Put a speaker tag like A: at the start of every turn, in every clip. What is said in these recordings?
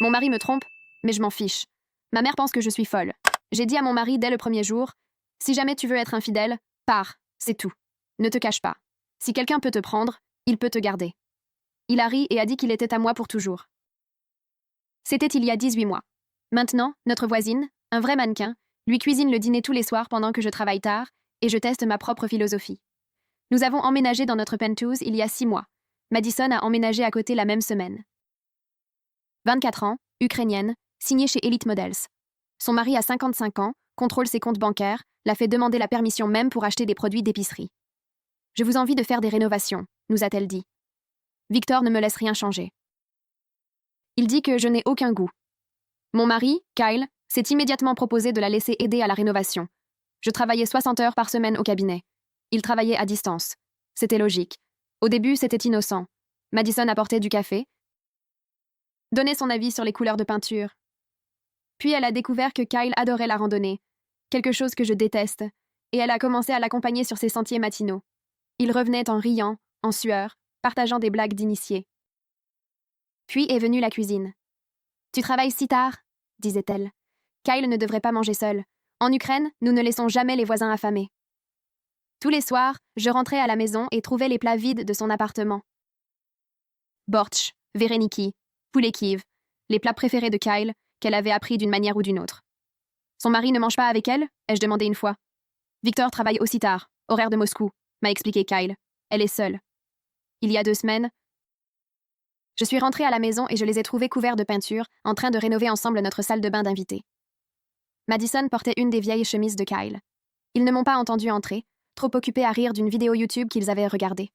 A: Mon mari me trompe, mais je m'en fiche. Ma mère pense que je suis folle. J'ai dit à mon mari dès le premier jour, si jamais tu veux être infidèle, pars, c'est tout. Ne te cache pas. Si quelqu'un peut te prendre, il peut te garder. Il a ri et a dit qu'il était à moi pour toujours. C'était il y a 18 mois. Maintenant, notre voisine, un vrai mannequin, lui cuisine le dîner tous les soirs pendant que je travaille tard et je teste ma propre philosophie. Nous avons emménagé dans notre penthouse il y a 6 mois. Madison a emménagé à côté la même semaine. 24 ans, ukrainienne, signée chez Elite Models. Son mari a 55 ans, contrôle ses comptes bancaires, l'a fait demander la permission même pour acheter des produits d'épicerie. Je vous envie de faire des rénovations, nous a-t-elle dit. Victor ne me laisse rien changer. Il dit que je n'ai aucun goût. Mon mari, Kyle, s'est immédiatement proposé de la laisser aider à la rénovation. Je travaillais 60 heures par semaine au cabinet. Il travaillait à distance. C'était logique. Au début, c'était innocent. Madison apportait du café, donnait son avis sur les couleurs de peinture. Puis elle a découvert que Kyle adorait la randonnée, quelque chose que je déteste, et elle a commencé à l'accompagner sur ses sentiers matinaux. Il revenait en riant, en sueur, partageant des blagues d'initiés. Puis est venue la cuisine. « Tu travailles si tard ?» disait-elle. « Kyle ne devrait pas manger seul. En Ukraine, nous ne laissons jamais les voisins affamés. » Tous les soirs, je rentrais à la maison et trouvais les plats vides de son appartement. Bortsch, Vereniki, poulet Kiev, les plats préférés de Kyle, qu'elle avait appris d'une manière ou d'une autre. Son mari ne mange pas avec elle, ai-je demandé une fois. Victor travaille aussi tard, horaire de Moscou, m'a expliqué Kyle. Elle est seule. Il y a 2 semaines, je suis rentrée à la maison et je les ai trouvés couverts de peinture, en train de rénover ensemble notre salle de bain d'invités. Madison portait une des vieilles chemises de Kyle. Ils ne m'ont pas entendu entrer, trop occupés à rire d'une vidéo YouTube qu'ils avaient regardée.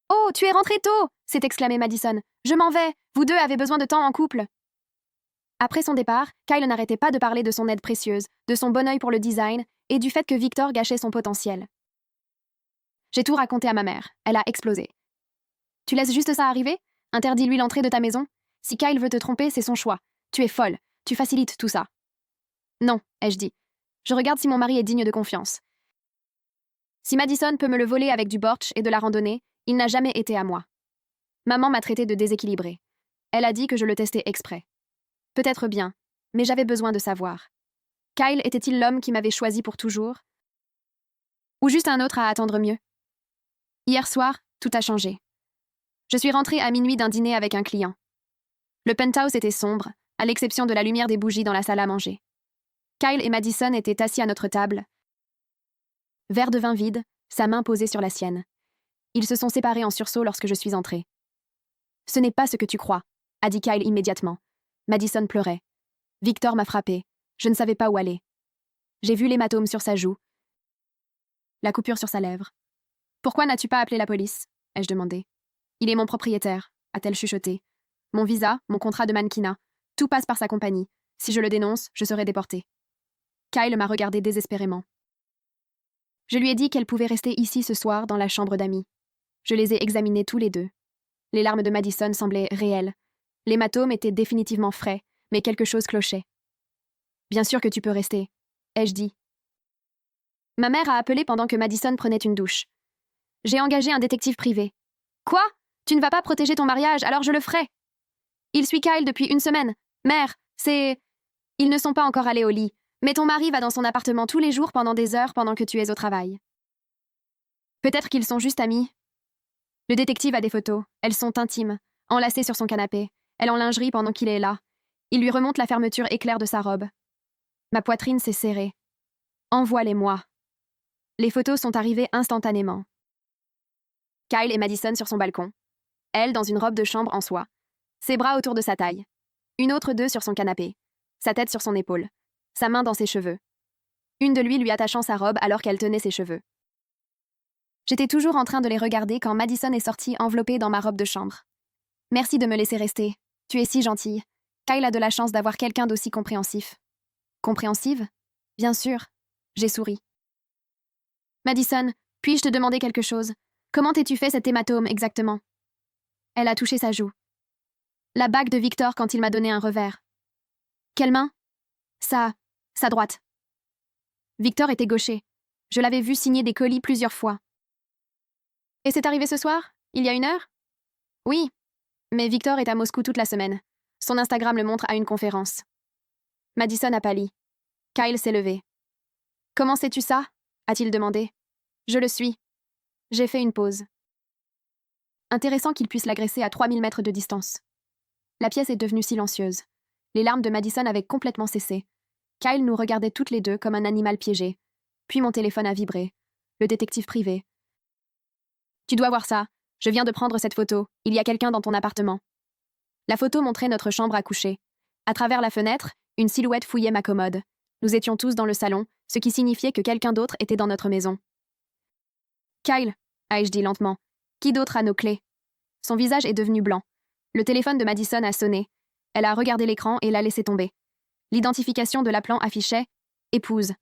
A: « Oh, tu es rentrée tôt !» s'est exclamé Madison. « Je m'en vais, vous deux avez besoin de temps en couple. » Après son départ, Kyle n'arrêtait pas de parler de son aide précieuse, de son bon œil pour le design et du fait que Victor gâchait son potentiel. J'ai tout raconté à ma mère. Elle a explosé. « Tu laisses juste ça arriver ? Interdis-lui l'entrée de ta maison ? Si Kyle veut te tromper, c'est son choix. Tu es folle. Tu facilites tout ça. » Non, ai-je dit. Je regarde si mon mari est digne de confiance. Si Madison peut me le voler avec du bortsch et de la randonnée, il n'a jamais été à moi. Maman m'a traité de déséquilibrée. Elle a dit que je le testais exprès. Peut-être bien, mais j'avais besoin de savoir. Kyle était-il l'homme qui m'avait choisi pour toujours ? Ou juste un autre à attendre mieux ? Hier soir, tout a changé. Je suis rentrée à minuit d'un dîner avec un client. Le penthouse était sombre, à l'exception de la lumière des bougies dans la salle à manger. Kyle et Madison étaient assis à notre table, verre de vin vide, sa main posée sur la sienne. Ils se sont séparés en sursaut lorsque je suis entrée. « Ce n'est pas ce que tu crois », a dit Kyle immédiatement. Madison pleurait. Victor m'a frappée. Je ne savais pas où aller. J'ai vu l'hématome sur sa joue, la coupure sur sa lèvre. « Pourquoi n'as-tu pas appelé la police ?» ai-je demandé. « Il est mon propriétaire », a-t-elle chuchoté. « Mon visa, mon contrat de mannequinat, tout passe par sa compagnie. Si je le dénonce, je serai déportée. » Kyle m'a regardé désespérément. Je lui ai dit qu'elle pouvait rester ici ce soir dans la chambre d'amis. Je les ai examinés tous les deux. Les larmes de Madison semblaient réelles. L'hématome était définitivement frais, mais quelque chose clochait. « Bien sûr que tu peux rester, » ai-je dit. Ma mère a appelé pendant que Madison prenait une douche. J'ai engagé un détective privé. « Quoi ? Tu ne vas pas protéger ton mariage, alors je le ferai. » Il suit Kyle depuis 1 semaine. Mère, c'est... Ils ne sont pas encore allés au lit, mais ton mari va dans son appartement tous les jours pendant des heures pendant que tu es au travail. Peut-être qu'ils sont juste amis. Le détective a des photos. Elles sont intimes, enlacées sur son canapé. Elle en lingerie pendant qu'il est là. Il lui remonte la fermeture éclair de sa robe. Ma poitrine s'est serrée. Envoie-les-moi. Les photos sont arrivées instantanément. Kyle et Madison sur son balcon. Elle dans une robe de chambre en soie. Ses bras autour de sa taille. Une autre d'eux sur son canapé. Sa tête sur son épaule. Sa main dans ses cheveux. Une de lui attachant sa robe alors qu'elle tenait ses cheveux. J'étais toujours en train de les regarder quand Madison est sortie enveloppée dans ma robe de chambre. « Merci de me laisser rester. Tu es si gentille. Kyle a de la chance d'avoir quelqu'un d'aussi compréhensif. » « Compréhensive ? Bien sûr. » J'ai souri. « Madison, puis-je te demander quelque chose ? Comment t'es-tu fait cet hématome exactement ?» Elle a touché sa joue. « La bague de Victor quand il m'a donné un revers. »« Quelle main ? » Sa droite. Victor était gaucher. Je l'avais vu signer des colis plusieurs fois. Et c'est arrivé ce soir ? Il y a 1 heure ? Oui. Mais Victor est à Moscou toute la semaine. Son Instagram le montre à une conférence. Madison a pâli. Kyle s'est levé. « Comment sais-tu ça ?» a-t-il demandé. « Je le suis. » J'ai fait une pause. Intéressant qu'il puisse l'agresser à 3000 mètres de distance. La pièce est devenue silencieuse. Les larmes de Madison avaient complètement cessé. Kyle nous regardait toutes les deux comme un animal piégé. Puis mon téléphone a vibré. Le détective privé. « Tu dois voir ça. Je viens de prendre cette photo. Il y a quelqu'un dans ton appartement. » La photo montrait notre chambre à coucher. À travers la fenêtre, une silhouette fouillait ma commode. Nous étions tous dans le salon, ce qui signifiait que quelqu'un d'autre était dans notre maison. « Kyle, ai-je dit lentement. Qui d'autre a nos clés ?» Son visage est devenu blanc. Le téléphone de Madison a sonné. Elle a regardé l'écran et l'a laissé tomber. L'identification de l'appelant affichait « Épouse ».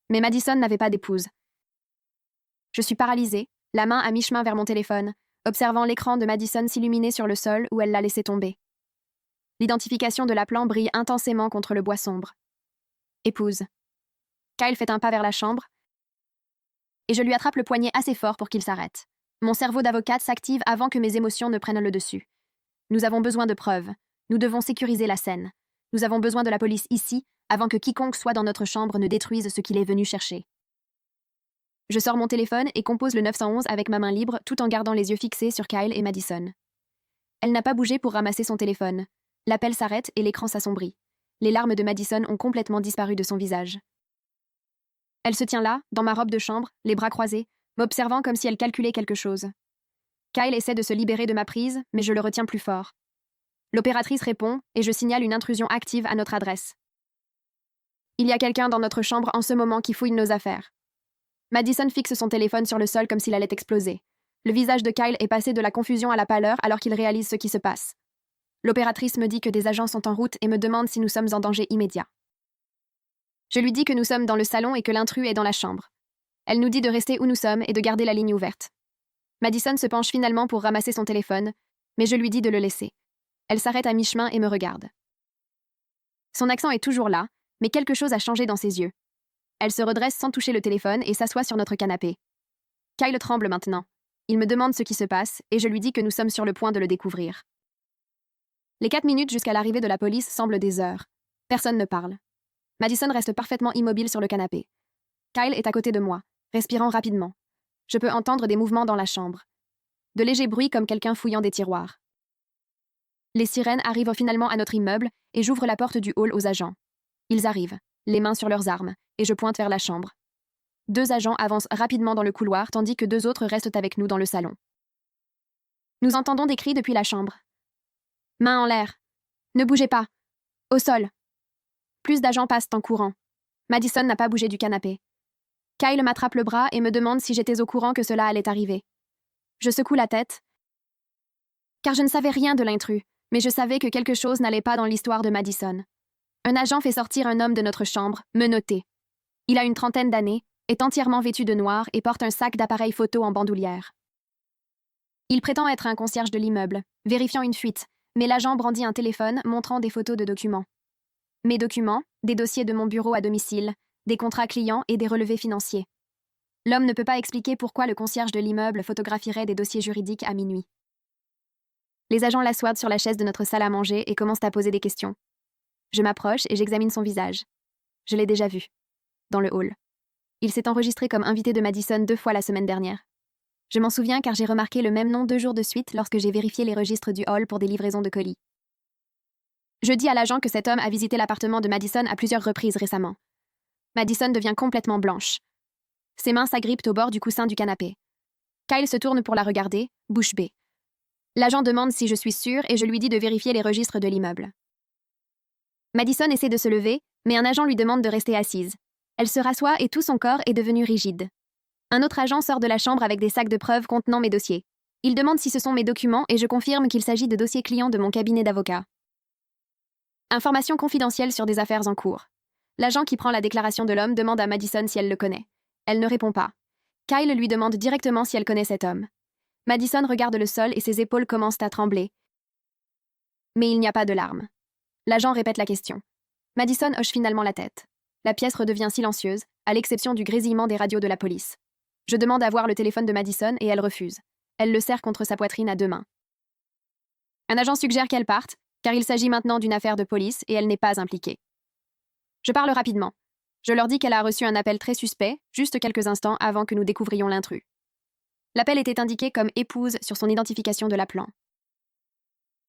A: Mais Madison n'avait pas d'épouse. Je suis paralysée, la main à mi-chemin vers mon téléphone, observant l'écran de Madison s'illuminer sur le sol où elle l'a laissé tomber. L'identification de l'appelant brille intensément contre le bois sombre. Épouse. Kyle fait un pas vers la chambre et je lui attrape le poignet assez fort pour qu'il s'arrête. Mon cerveau d'avocate s'active avant que mes émotions ne prennent le dessus. Nous avons besoin de preuves. Nous devons sécuriser la scène. Nous avons besoin de la police ici avant que quiconque soit dans notre chambre ne détruise ce qu'il est venu chercher. Je sors mon téléphone et compose le 911 avec ma main libre tout en gardant les yeux fixés sur Kyle et Madison. Elle n'a pas bougé pour ramasser son téléphone. L'appel s'arrête et l'écran s'assombrit. Les larmes de Madison ont complètement disparu de son visage. Elle se tient là, dans ma robe de chambre, les bras croisés, m'observant comme si elle calculait quelque chose. Kyle essaie de se libérer de ma prise, mais je le retiens plus fort. L'opératrice répond et je signale une intrusion active à notre adresse. Il y a quelqu'un dans notre chambre en ce moment qui fouille nos affaires. Madison fixe son téléphone sur le sol comme s'il allait exploser. Le visage de Kyle est passé de la confusion à la pâleur alors qu'il réalise ce qui se passe. L'opératrice me dit que des agents sont en route et me demande si nous sommes en danger immédiat. Je lui dis que nous sommes dans le salon et que l'intrus est dans la chambre. Elle nous dit de rester où nous sommes et de garder la ligne ouverte. Madison se penche finalement pour ramasser son téléphone, mais je lui dis de le laisser. Elle s'arrête à mi-chemin et me regarde. Son accent est toujours là, mais quelque chose a changé dans ses yeux. Elle se redresse sans toucher le téléphone et s'assoit sur notre canapé. Kyle tremble maintenant. Il me demande ce qui se passe et je lui dis que nous sommes sur le point de le découvrir. Les 4 minutes jusqu'à l'arrivée de la police semblent des heures. Personne ne parle. Madison reste parfaitement immobile sur le canapé. Kyle est à côté de moi, respirant rapidement. Je peux entendre des mouvements dans la chambre. De légers bruits comme quelqu'un fouillant des tiroirs. Les sirènes arrivent finalement à notre immeuble et j'ouvre la porte du hall aux agents. Ils arrivent, les mains sur leurs armes, et je pointe vers la chambre. 2 agents avancent rapidement dans le couloir tandis que 2 autres restent avec nous dans le salon. Nous entendons des cris depuis la chambre. Mains en l'air. Ne bougez pas. Au sol. Plus d'agents passent en courant. Madison n'a pas bougé du canapé. Kyle m'attrape le bras et me demande si j'étais au courant que cela allait arriver. Je secoue la tête, car je ne savais rien de l'intrus, mais je savais que quelque chose n'allait pas dans l'histoire de Madison. Un agent fait sortir un homme de notre chambre, menotté. Il a une 30aine d'années, est entièrement vêtu de noir et porte un sac d'appareils photo en bandoulière. Il prétend être un concierge de l'immeuble, vérifiant une fuite, mais l'agent brandit un téléphone montrant des photos de documents. Mes documents, des dossiers de mon bureau à domicile, des contrats clients et des relevés financiers. L'homme ne peut pas expliquer pourquoi le concierge de l'immeuble photographierait des dossiers juridiques à minuit. Les agents l'assoient sur la chaise de notre salle à manger et commencent à poser des questions. Je m'approche et j'examine son visage. Je l'ai déjà vu. Dans le hall. Il s'est enregistré comme invité de Madison 2 fois la semaine dernière. Je m'en souviens car j'ai remarqué le même nom 2 jours de suite lorsque j'ai vérifié les registres du hall pour des livraisons de colis. Je dis à l'agent que cet homme a visité l'appartement de Madison à plusieurs reprises récemment. Madison devient complètement blanche. Ses mains s'agrippent au bord du coussin du canapé. Kyle se tourne pour la regarder, bouche bée. L'agent demande si je suis sûre et je lui dis de vérifier les registres de l'immeuble. Madison essaie de se lever, mais un agent lui demande de rester assise. Elle se rassoit et tout son corps est devenu rigide. Un autre agent sort de la chambre avec des sacs de preuves contenant mes dossiers. Il demande si ce sont mes documents et je confirme qu'il s'agit de dossiers clients de mon cabinet d'avocat. Information confidentielle sur des affaires en cours. L'agent qui prend la déclaration de l'homme demande à Madison si elle le connaît. Elle ne répond pas. Kyle lui demande directement si elle connaît cet homme. Madison regarde le sol et ses épaules commencent à trembler. Mais il n'y a pas de larmes. L'agent répète la question. Madison hoche finalement la tête. La pièce redevient silencieuse, à l'exception du grésillement des radios de la police. Je demande à voir le téléphone de Madison et elle refuse. Elle le serre contre sa poitrine à 2 mains. Un agent suggère qu'elle parte, car il s'agit maintenant d'une affaire de police et elle n'est pas impliquée. Je parle rapidement. Je leur dis qu'elle a reçu un appel très suspect, juste quelques instants avant que nous découvrions l'intrus. L'appel était indiqué comme épouse sur son identification de l'appelant.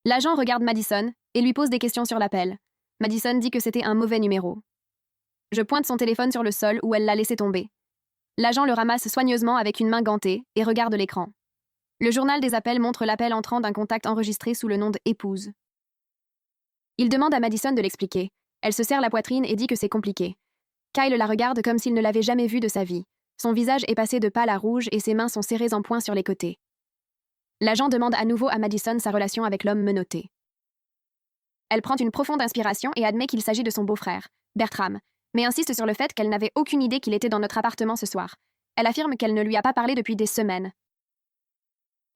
A: L'agent regarde Madison et lui pose des questions sur l'appel. Madison dit que c'était un mauvais numéro. Je pointe son téléphone sur le sol où elle l'a laissé tomber. L'agent le ramasse soigneusement avec une main gantée et regarde l'écran. Le journal des appels montre l'appel entrant d'un contact enregistré sous le nom d'épouse. Il demande à Madison de l'expliquer. Elle se serre la poitrine et dit que c'est compliqué. Kyle la regarde comme s'il ne l'avait jamais vue de sa vie. Son visage est passé de pâle à rouge et ses mains sont serrées en poing sur les côtés. L'agent demande à nouveau à Madison sa relation avec l'homme menotté. Elle prend une profonde inspiration et admet qu'il s'agit de son beau-frère, Bertram, mais insiste sur le fait qu'elle n'avait aucune idée qu'il était dans notre appartement ce soir. Elle affirme qu'elle ne lui a pas parlé depuis des semaines.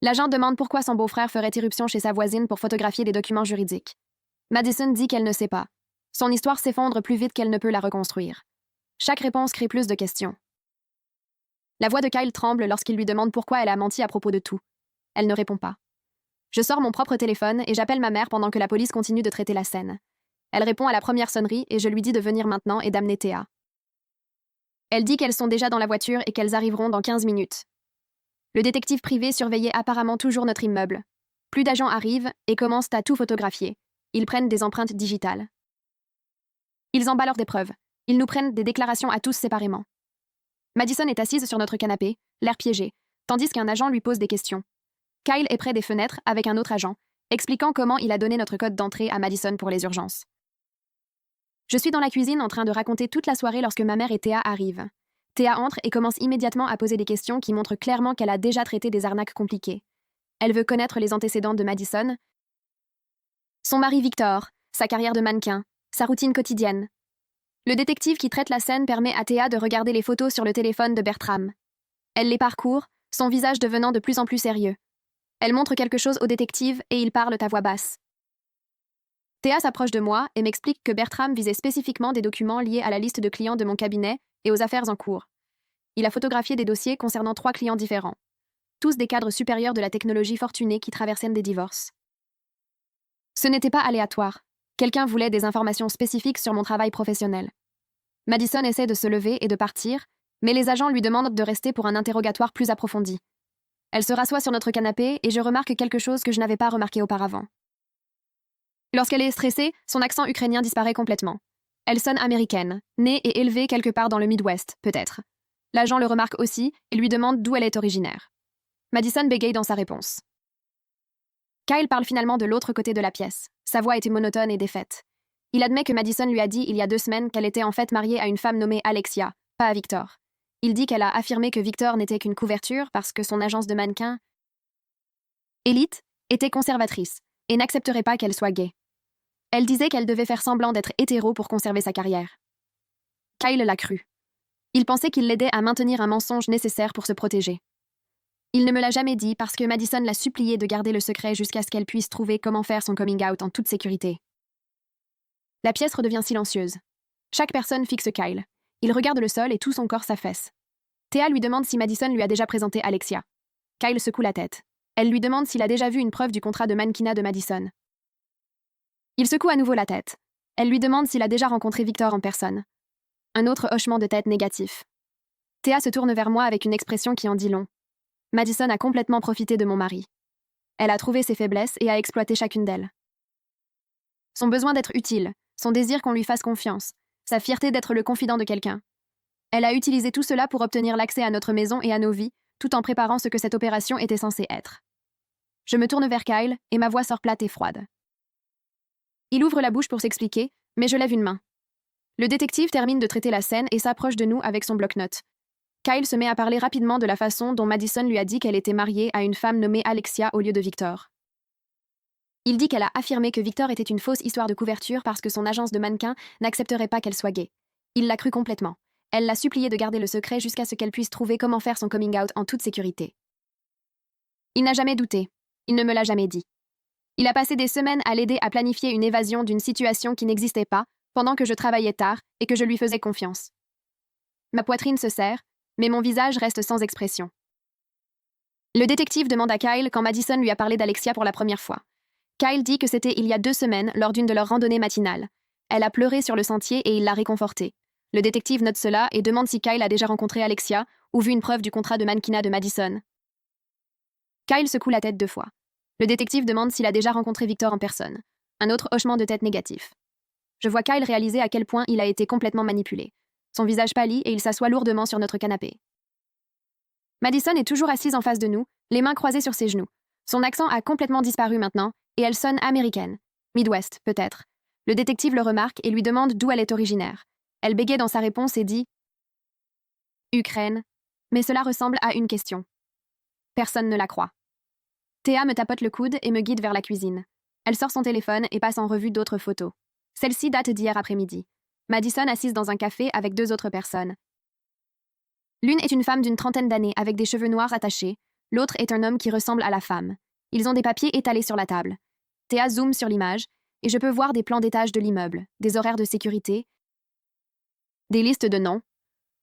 A: L'agent demande pourquoi son beau-frère ferait irruption chez sa voisine pour photographier des documents juridiques. Madison dit qu'elle ne sait pas. Son histoire s'effondre plus vite qu'elle ne peut la reconstruire. Chaque réponse crée plus de questions. La voix de Kyle tremble lorsqu'il lui demande pourquoi elle a menti à propos de tout. Elle ne répond pas. Je sors mon propre téléphone et j'appelle ma mère pendant que la police continue de traiter la scène. Elle répond à la première sonnerie et je lui dis de venir maintenant et d'amener Théa. Elle dit qu'elles sont déjà dans la voiture et qu'elles arriveront dans 15 minutes. Le détective privé surveillait apparemment toujours notre immeuble. Plus d'agents arrivent et commencent à tout photographier. Ils prennent des empreintes digitales. Ils emballent des preuves. Ils nous prennent des déclarations à tous séparément. Madison est assise sur notre canapé, l'air piégé, tandis qu'un agent lui pose des questions. Kyle est près des fenêtres avec un autre agent, expliquant comment il a donné notre code d'entrée à Madison pour les urgences. Je suis dans la cuisine en train de raconter toute la soirée lorsque ma mère et Théa arrivent. Théa entre et commence immédiatement à poser des questions qui montrent clairement qu'elle a déjà traité des arnaques compliquées. Elle veut connaître les antécédents de Madison, son mari Victor, sa carrière de mannequin, sa routine quotidienne. Le détective qui traite la scène permet à Théa de regarder les photos sur le téléphone de Bertram. Elle les parcourt, son visage devenant de plus en plus sérieux. Elle montre quelque chose au détective et ils parlent à voix basse. Théa s'approche de moi et m'explique que Bertram visait spécifiquement des documents liés à la liste de clients de mon cabinet et aux affaires en cours. Il a photographié des dossiers concernant 3 clients différents, tous des cadres supérieurs de la technologie fortunée qui traversaient des divorces. Ce n'était pas aléatoire. Quelqu'un voulait des informations spécifiques sur mon travail professionnel. Madison essaie de se lever et de partir, mais les agents lui demandent de rester pour un interrogatoire plus approfondi. Elle se rassoit sur notre canapé et je remarque quelque chose que je n'avais pas remarqué auparavant. Lorsqu'elle est stressée, son accent ukrainien disparaît complètement. Elle sonne américaine, née et élevée quelque part dans le Midwest, peut-être. L'agent le remarque aussi et lui demande d'où elle est originaire. Madison bégaye dans sa réponse. Kyle parle finalement de l'autre côté de la pièce. Sa voix était monotone et défaite. Il admet que Madison lui a dit il y a 2 semaines qu'elle était en fait mariée à une femme nommée Alexia, pas à Victor. Il dit qu'elle a affirmé que Victor n'était qu'une couverture parce que son agence de mannequins, Elite, était conservatrice et n'accepterait pas qu'elle soit gay. Elle disait qu'elle devait faire semblant d'être hétéro pour conserver sa carrière. Kyle l'a cru. Il pensait qu'il l'aidait à maintenir un mensonge nécessaire pour se protéger. Il ne me l'a jamais dit parce que Madison l'a supplié de garder le secret jusqu'à ce qu'elle puisse trouver comment faire son coming out en toute sécurité. La pièce redevient silencieuse. Chaque personne fixe Kyle. Il regarde le sol et tout son corps s'affaisse. Théa lui demande si Madison lui a déjà présenté Alexia. Kyle secoue la tête. Elle lui demande s'il a déjà vu une preuve du contrat de mannequinat de Madison. Il secoue à nouveau la tête. Elle lui demande s'il a déjà rencontré Victor en personne. Un autre hochement de tête négatif. Théa se tourne vers moi avec une expression qui en dit long. Madison a complètement profité de mon mari. Elle a trouvé ses faiblesses et a exploité chacune d'elles. Son besoin d'être utile, son désir qu'on lui fasse confiance, sa fierté d'être le confident de quelqu'un. Elle a utilisé tout cela pour obtenir l'accès à notre maison et à nos vies, tout en préparant ce que cette opération était censée être. Je me tourne vers Kyle et ma voix sort plate et froide. Il ouvre la bouche pour s'expliquer, mais je lève une main. Le détective termine de traiter la scène et s'approche de nous avec son bloc-notes. Kyle se met à parler rapidement de la façon dont Madison lui a dit qu'elle était mariée à une femme nommée Alexia au lieu de Victor. Il dit qu'elle a affirmé que Victor était une fausse histoire de couverture parce que son agence de mannequins n'accepterait pas qu'elle soit gay. Il l'a cru complètement. Elle l'a supplié de garder le secret jusqu'à ce qu'elle puisse trouver comment faire son coming out en toute sécurité. Il n'a jamais douté. Il ne me l'a jamais dit. Il a passé des semaines à l'aider à planifier une évasion d'une situation qui n'existait pas, pendant que je travaillais tard et que je lui faisais confiance. Ma poitrine se serre, mais mon visage reste sans expression. Le détective demande à Kyle quand Madison lui a parlé d'Alexia pour la première fois. Kyle dit que c'était il y a 2 semaines lors d'une de leurs randonnées matinales. Elle a pleuré sur le sentier et il l'a réconfortée. Le détective note cela et demande si Kyle a déjà rencontré Alexia ou vu une preuve du contrat de mannequinat de Madison. Kyle secoue la tête 2 fois. Le détective demande s'il a déjà rencontré Victor en personne. Un autre hochement de tête négatif. Je vois Kyle réaliser à quel point il a été complètement manipulé. Son visage pâlit et il s'assoit lourdement sur notre canapé. Madison est toujours assise en face de nous, les mains croisées sur ses genoux. Son accent a complètement disparu maintenant, et elle sonne américaine. Midwest, peut-être. Le détective le remarque et lui demande d'où elle est originaire. Elle bégaye dans sa réponse et dit « Ukraine », mais cela ressemble à une question. Personne ne la croit. Théa me tapote le coude et me guide vers la cuisine. Elle sort son téléphone et passe en revue d'autres photos. Celle-ci date d'hier après-midi. Madison assise dans un café avec 2 autres personnes. L'une est une femme d'une 30aine d'années avec des cheveux noirs attachés. L'autre est un homme qui ressemble à la femme. Ils ont des papiers étalés sur la table. Théa zoome sur l'image et je peux voir des plans d'étage de l'immeuble, des horaires de sécurité, des listes de noms.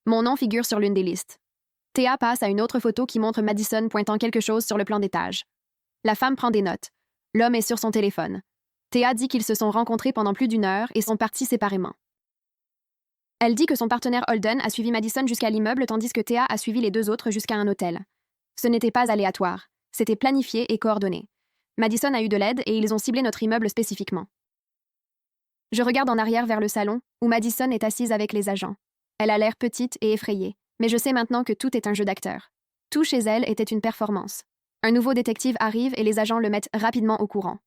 A: Mon nom figure sur l'une des listes. Théa passe à une autre photo qui montre Madison pointant quelque chose sur le plan d'étage. La femme prend des notes. L'homme est sur son téléphone. Théa dit qu'ils se sont rencontrés pendant plus d'1 heure et sont partis séparément. Elle dit que son partenaire Holden a suivi Madison jusqu'à l'immeuble tandis que Théa a suivi les 2 autres jusqu'à un hôtel. Ce n'était pas aléatoire. C'était planifié et coordonné. Madison a eu de l'aide et ils ont ciblé notre immeuble spécifiquement. Je regarde en arrière vers le salon, où Madison est assise avec les agents. Elle a l'air petite et effrayée, mais je sais maintenant que tout est un jeu d'acteur. Tout chez elle était une performance. Un nouveau détective arrive et les agents le mettent rapidement au courant.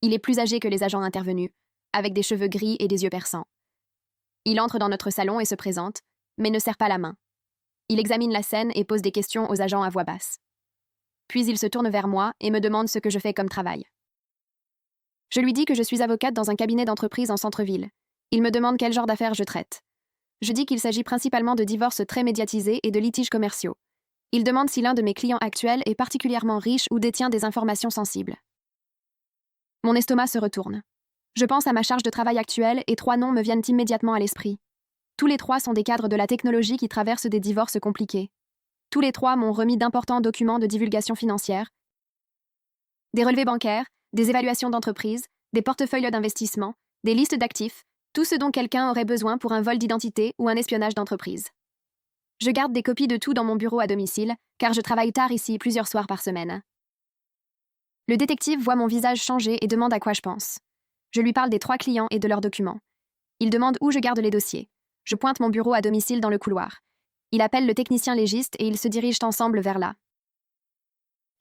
A: Il est plus âgé que les agents intervenus, avec des cheveux gris et des yeux perçants. Il entre dans notre salon et se présente, mais ne serre pas la main. Il examine la scène et pose des questions aux agents à voix basse. Puis il se tourne vers moi et me demande ce que je fais comme travail. Je lui dis que je suis avocate dans un cabinet d'entreprise en centre-ville. Il me demande quel genre d'affaires je traite. Je dis qu'il s'agit principalement de divorces très médiatisés et de litiges commerciaux. Il demande si l'un de mes clients actuels est particulièrement riche ou détient des informations sensibles. Mon estomac se retourne. Je pense à ma charge de travail actuelle et 3 noms me viennent immédiatement à l'esprit. Tous les 3 sont des cadres de la technologie qui traversent des divorces compliqués. Tous les 3 m'ont remis d'importants documents de divulgation financière, des relevés bancaires, des évaluations d'entreprise, des portefeuilles d'investissement, des listes d'actifs, tout ce dont quelqu'un aurait besoin pour un vol d'identité ou un espionnage d'entreprise. Je garde des copies de tout dans mon bureau à domicile, car je travaille tard ici plusieurs soirs par semaine. Le détective voit mon visage changer et demande à quoi je pense. Je lui parle des 3 clients et de leurs documents. Il demande où je garde les dossiers. Je pointe mon bureau à domicile dans le couloir. Il appelle le technicien légiste et ils se dirigent ensemble vers là.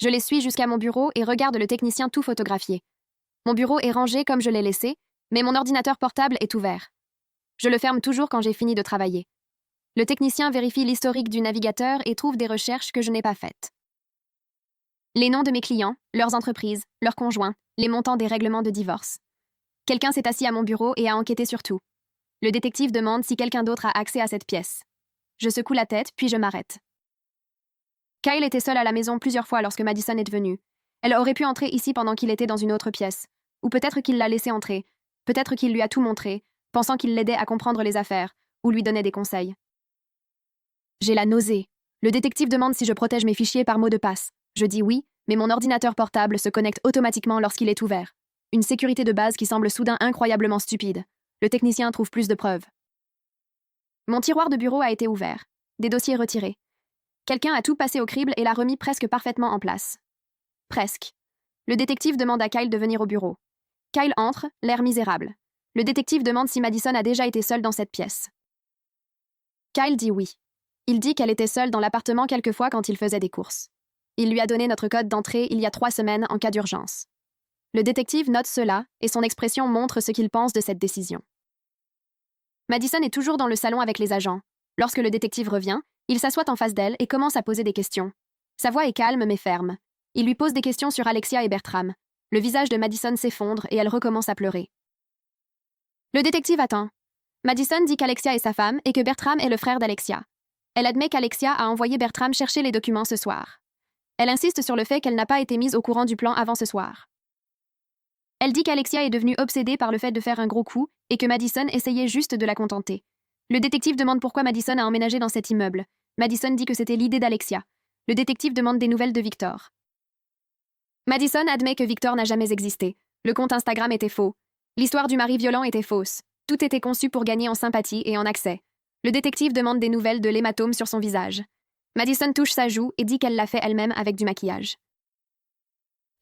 A: Je les suis jusqu'à mon bureau et regarde le technicien tout photographier. Mon bureau est rangé comme je l'ai laissé, mais mon ordinateur portable est ouvert. Je le ferme toujours quand j'ai fini de travailler. Le technicien vérifie l'historique du navigateur et trouve des recherches que je n'ai pas faites. Les noms de mes clients, leurs entreprises, leurs conjoints, les montants des règlements de divorce. Quelqu'un s'est assis à mon bureau et a enquêté sur tout. Le détective demande si quelqu'un d'autre a accès à cette pièce. Je secoue la tête, puis je m'arrête. Kyle était seul à la maison plusieurs fois lorsque Madison est venue. Elle aurait pu entrer ici pendant qu'il était dans une autre pièce. Ou peut-être qu'il l'a laissé entrer. Peut-être qu'il lui a tout montré, pensant qu'il l'aidait à comprendre les affaires, ou lui donnait des conseils. J'ai la nausée. Le détective demande si je protège mes fichiers par mot de passe. Je dis oui, mais mon ordinateur portable se connecte automatiquement lorsqu'il est ouvert. Une sécurité de base qui semble soudain incroyablement stupide. Le technicien trouve plus de preuves. Mon tiroir de bureau a été ouvert. Des dossiers retirés. Quelqu'un a tout passé au crible et l'a remis presque parfaitement en place. Presque. Le détective demande à Kyle de venir au bureau. Kyle entre, l'air misérable. Le détective demande si Madison a déjà été seule dans cette pièce. Kyle dit oui. Il dit qu'elle était seule dans l'appartement quelquefois quand il faisait des courses. Il lui a donné notre code d'entrée il y a 3 semaines en cas d'urgence. Le détective note cela et son expression montre ce qu'il pense de cette décision. Madison est toujours dans le salon avec les agents. Lorsque le détective revient, il s'assoit en face d'elle et commence à poser des questions. Sa voix est calme mais ferme. Il lui pose des questions sur Alexia et Bertram. Le visage de Madison s'effondre et elle recommence à pleurer. Le détective attend. Madison dit qu'Alexia est sa femme et que Bertram est le frère d'Alexia. Elle admet qu'Alexia a envoyé Bertram chercher les documents ce soir. Elle insiste sur le fait qu'elle n'a pas été mise au courant du plan avant ce soir. Elle dit qu'Alexia est devenue obsédée par le fait de faire un gros coup et que Madison essayait juste de la contenter. Le détective demande pourquoi Madison a emménagé dans cet immeuble. Madison dit que c'était l'idée d'Alexia. Le détective demande des nouvelles de Victor. Madison admet que Victor n'a jamais existé. Le compte Instagram était faux. L'histoire du mari violent était fausse. Tout était conçu pour gagner en sympathie et en accès. Le détective demande des nouvelles de l'hématome sur son visage. Madison touche sa joue et dit qu'elle l'a fait elle-même avec du maquillage.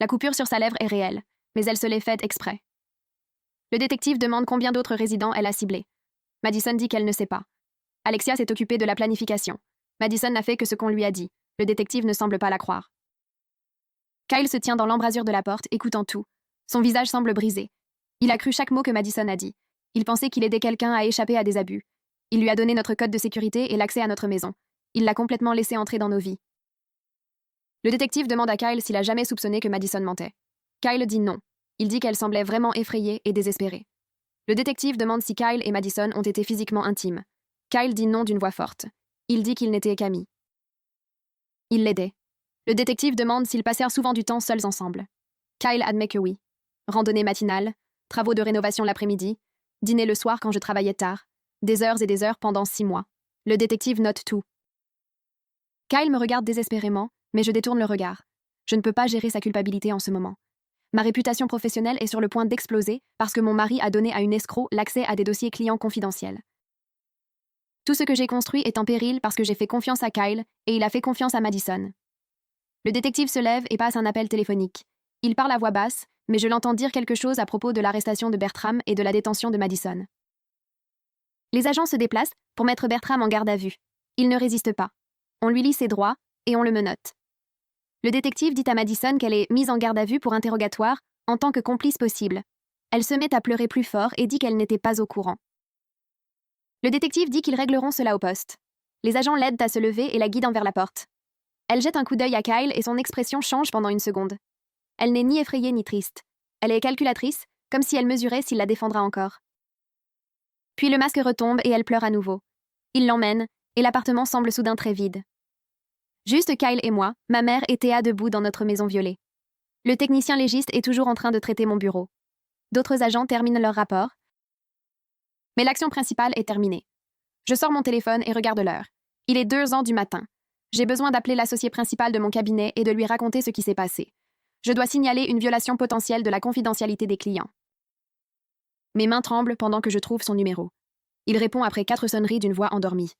A: La coupure sur sa lèvre est réelle, mais elle se l'est faite exprès. Le détective demande combien d'autres résidents elle a ciblés. Madison dit qu'elle ne sait pas. Alexia s'est occupée de la planification. Madison n'a fait que ce qu'on lui a dit. Le détective ne semble pas la croire. Kyle se tient dans l'embrasure de la porte, écoutant tout. Son visage semble brisé. Il a cru chaque mot que Madison a dit. Il pensait qu'il aidait quelqu'un à échapper à des abus. Il lui a donné notre code de sécurité et l'accès à notre maison. Il l'a complètement laissé entrer dans nos vies. Le détective demande à Kyle s'il a jamais soupçonné que Madison mentait. Kyle dit non. Il dit qu'elle semblait vraiment effrayée et désespérée. Le détective demande si Kyle et Madison ont été physiquement intimes. Kyle dit non d'une voix forte. Il dit qu'ils n'étaient qu'amis. Il l'aidait. Le détective demande s'ils passèrent souvent du temps seuls ensemble. Kyle admet que oui. Randonnée matinale, travaux de rénovation l'après-midi, dîner le soir quand je travaillais tard, des heures et des heures pendant 6 mois. Le détective note tout. Kyle me regarde désespérément, mais je détourne le regard. Je ne peux pas gérer sa culpabilité en ce moment. Ma réputation professionnelle est sur le point d'exploser parce que mon mari a donné à une escroc l'accès à des dossiers clients confidentiels. Tout ce que j'ai construit est en péril parce que j'ai fait confiance à Kyle et il a fait confiance à Madison. Le détective se lève et passe un appel téléphonique. Il parle à voix basse, mais je l'entends dire quelque chose à propos de l'arrestation de Bertram et de la détention de Madison. Les agents se déplacent pour mettre Bertram en garde à vue. Il ne résiste pas. On lui lit ses droits et on le menotte. Le détective dit à Madison qu'elle est mise en garde à vue pour interrogatoire en tant que complice possible. Elle se met à pleurer plus fort et dit qu'elle n'était pas au courant. Le détective dit qu'ils régleront cela au poste. Les agents l'aident à se lever et la guident vers la porte. Elle jette un coup d'œil à Kyle et son expression change pendant une seconde. Elle n'est ni effrayée ni triste. Elle est calculatrice, comme si elle mesurait s'il la défendra encore. Puis le masque retombe et elle pleure à nouveau. Il l'emmène, et l'appartement semble soudain très vide. Juste Kyle et moi, ma mère et Théa debout dans notre maison violée. Le technicien légiste est toujours en train de traiter mon bureau. D'autres agents terminent leur rapport. Mais l'action principale est terminée. Je sors mon téléphone et regarde l'heure. Il est 2h du matin. J'ai besoin d'appeler l'associé principal de mon cabinet et de lui raconter ce qui s'est passé. Je dois signaler une violation potentielle de la confidentialité des clients. Mes mains tremblent pendant que je trouve son numéro. Il répond après 4 sonneries d'une voix endormie.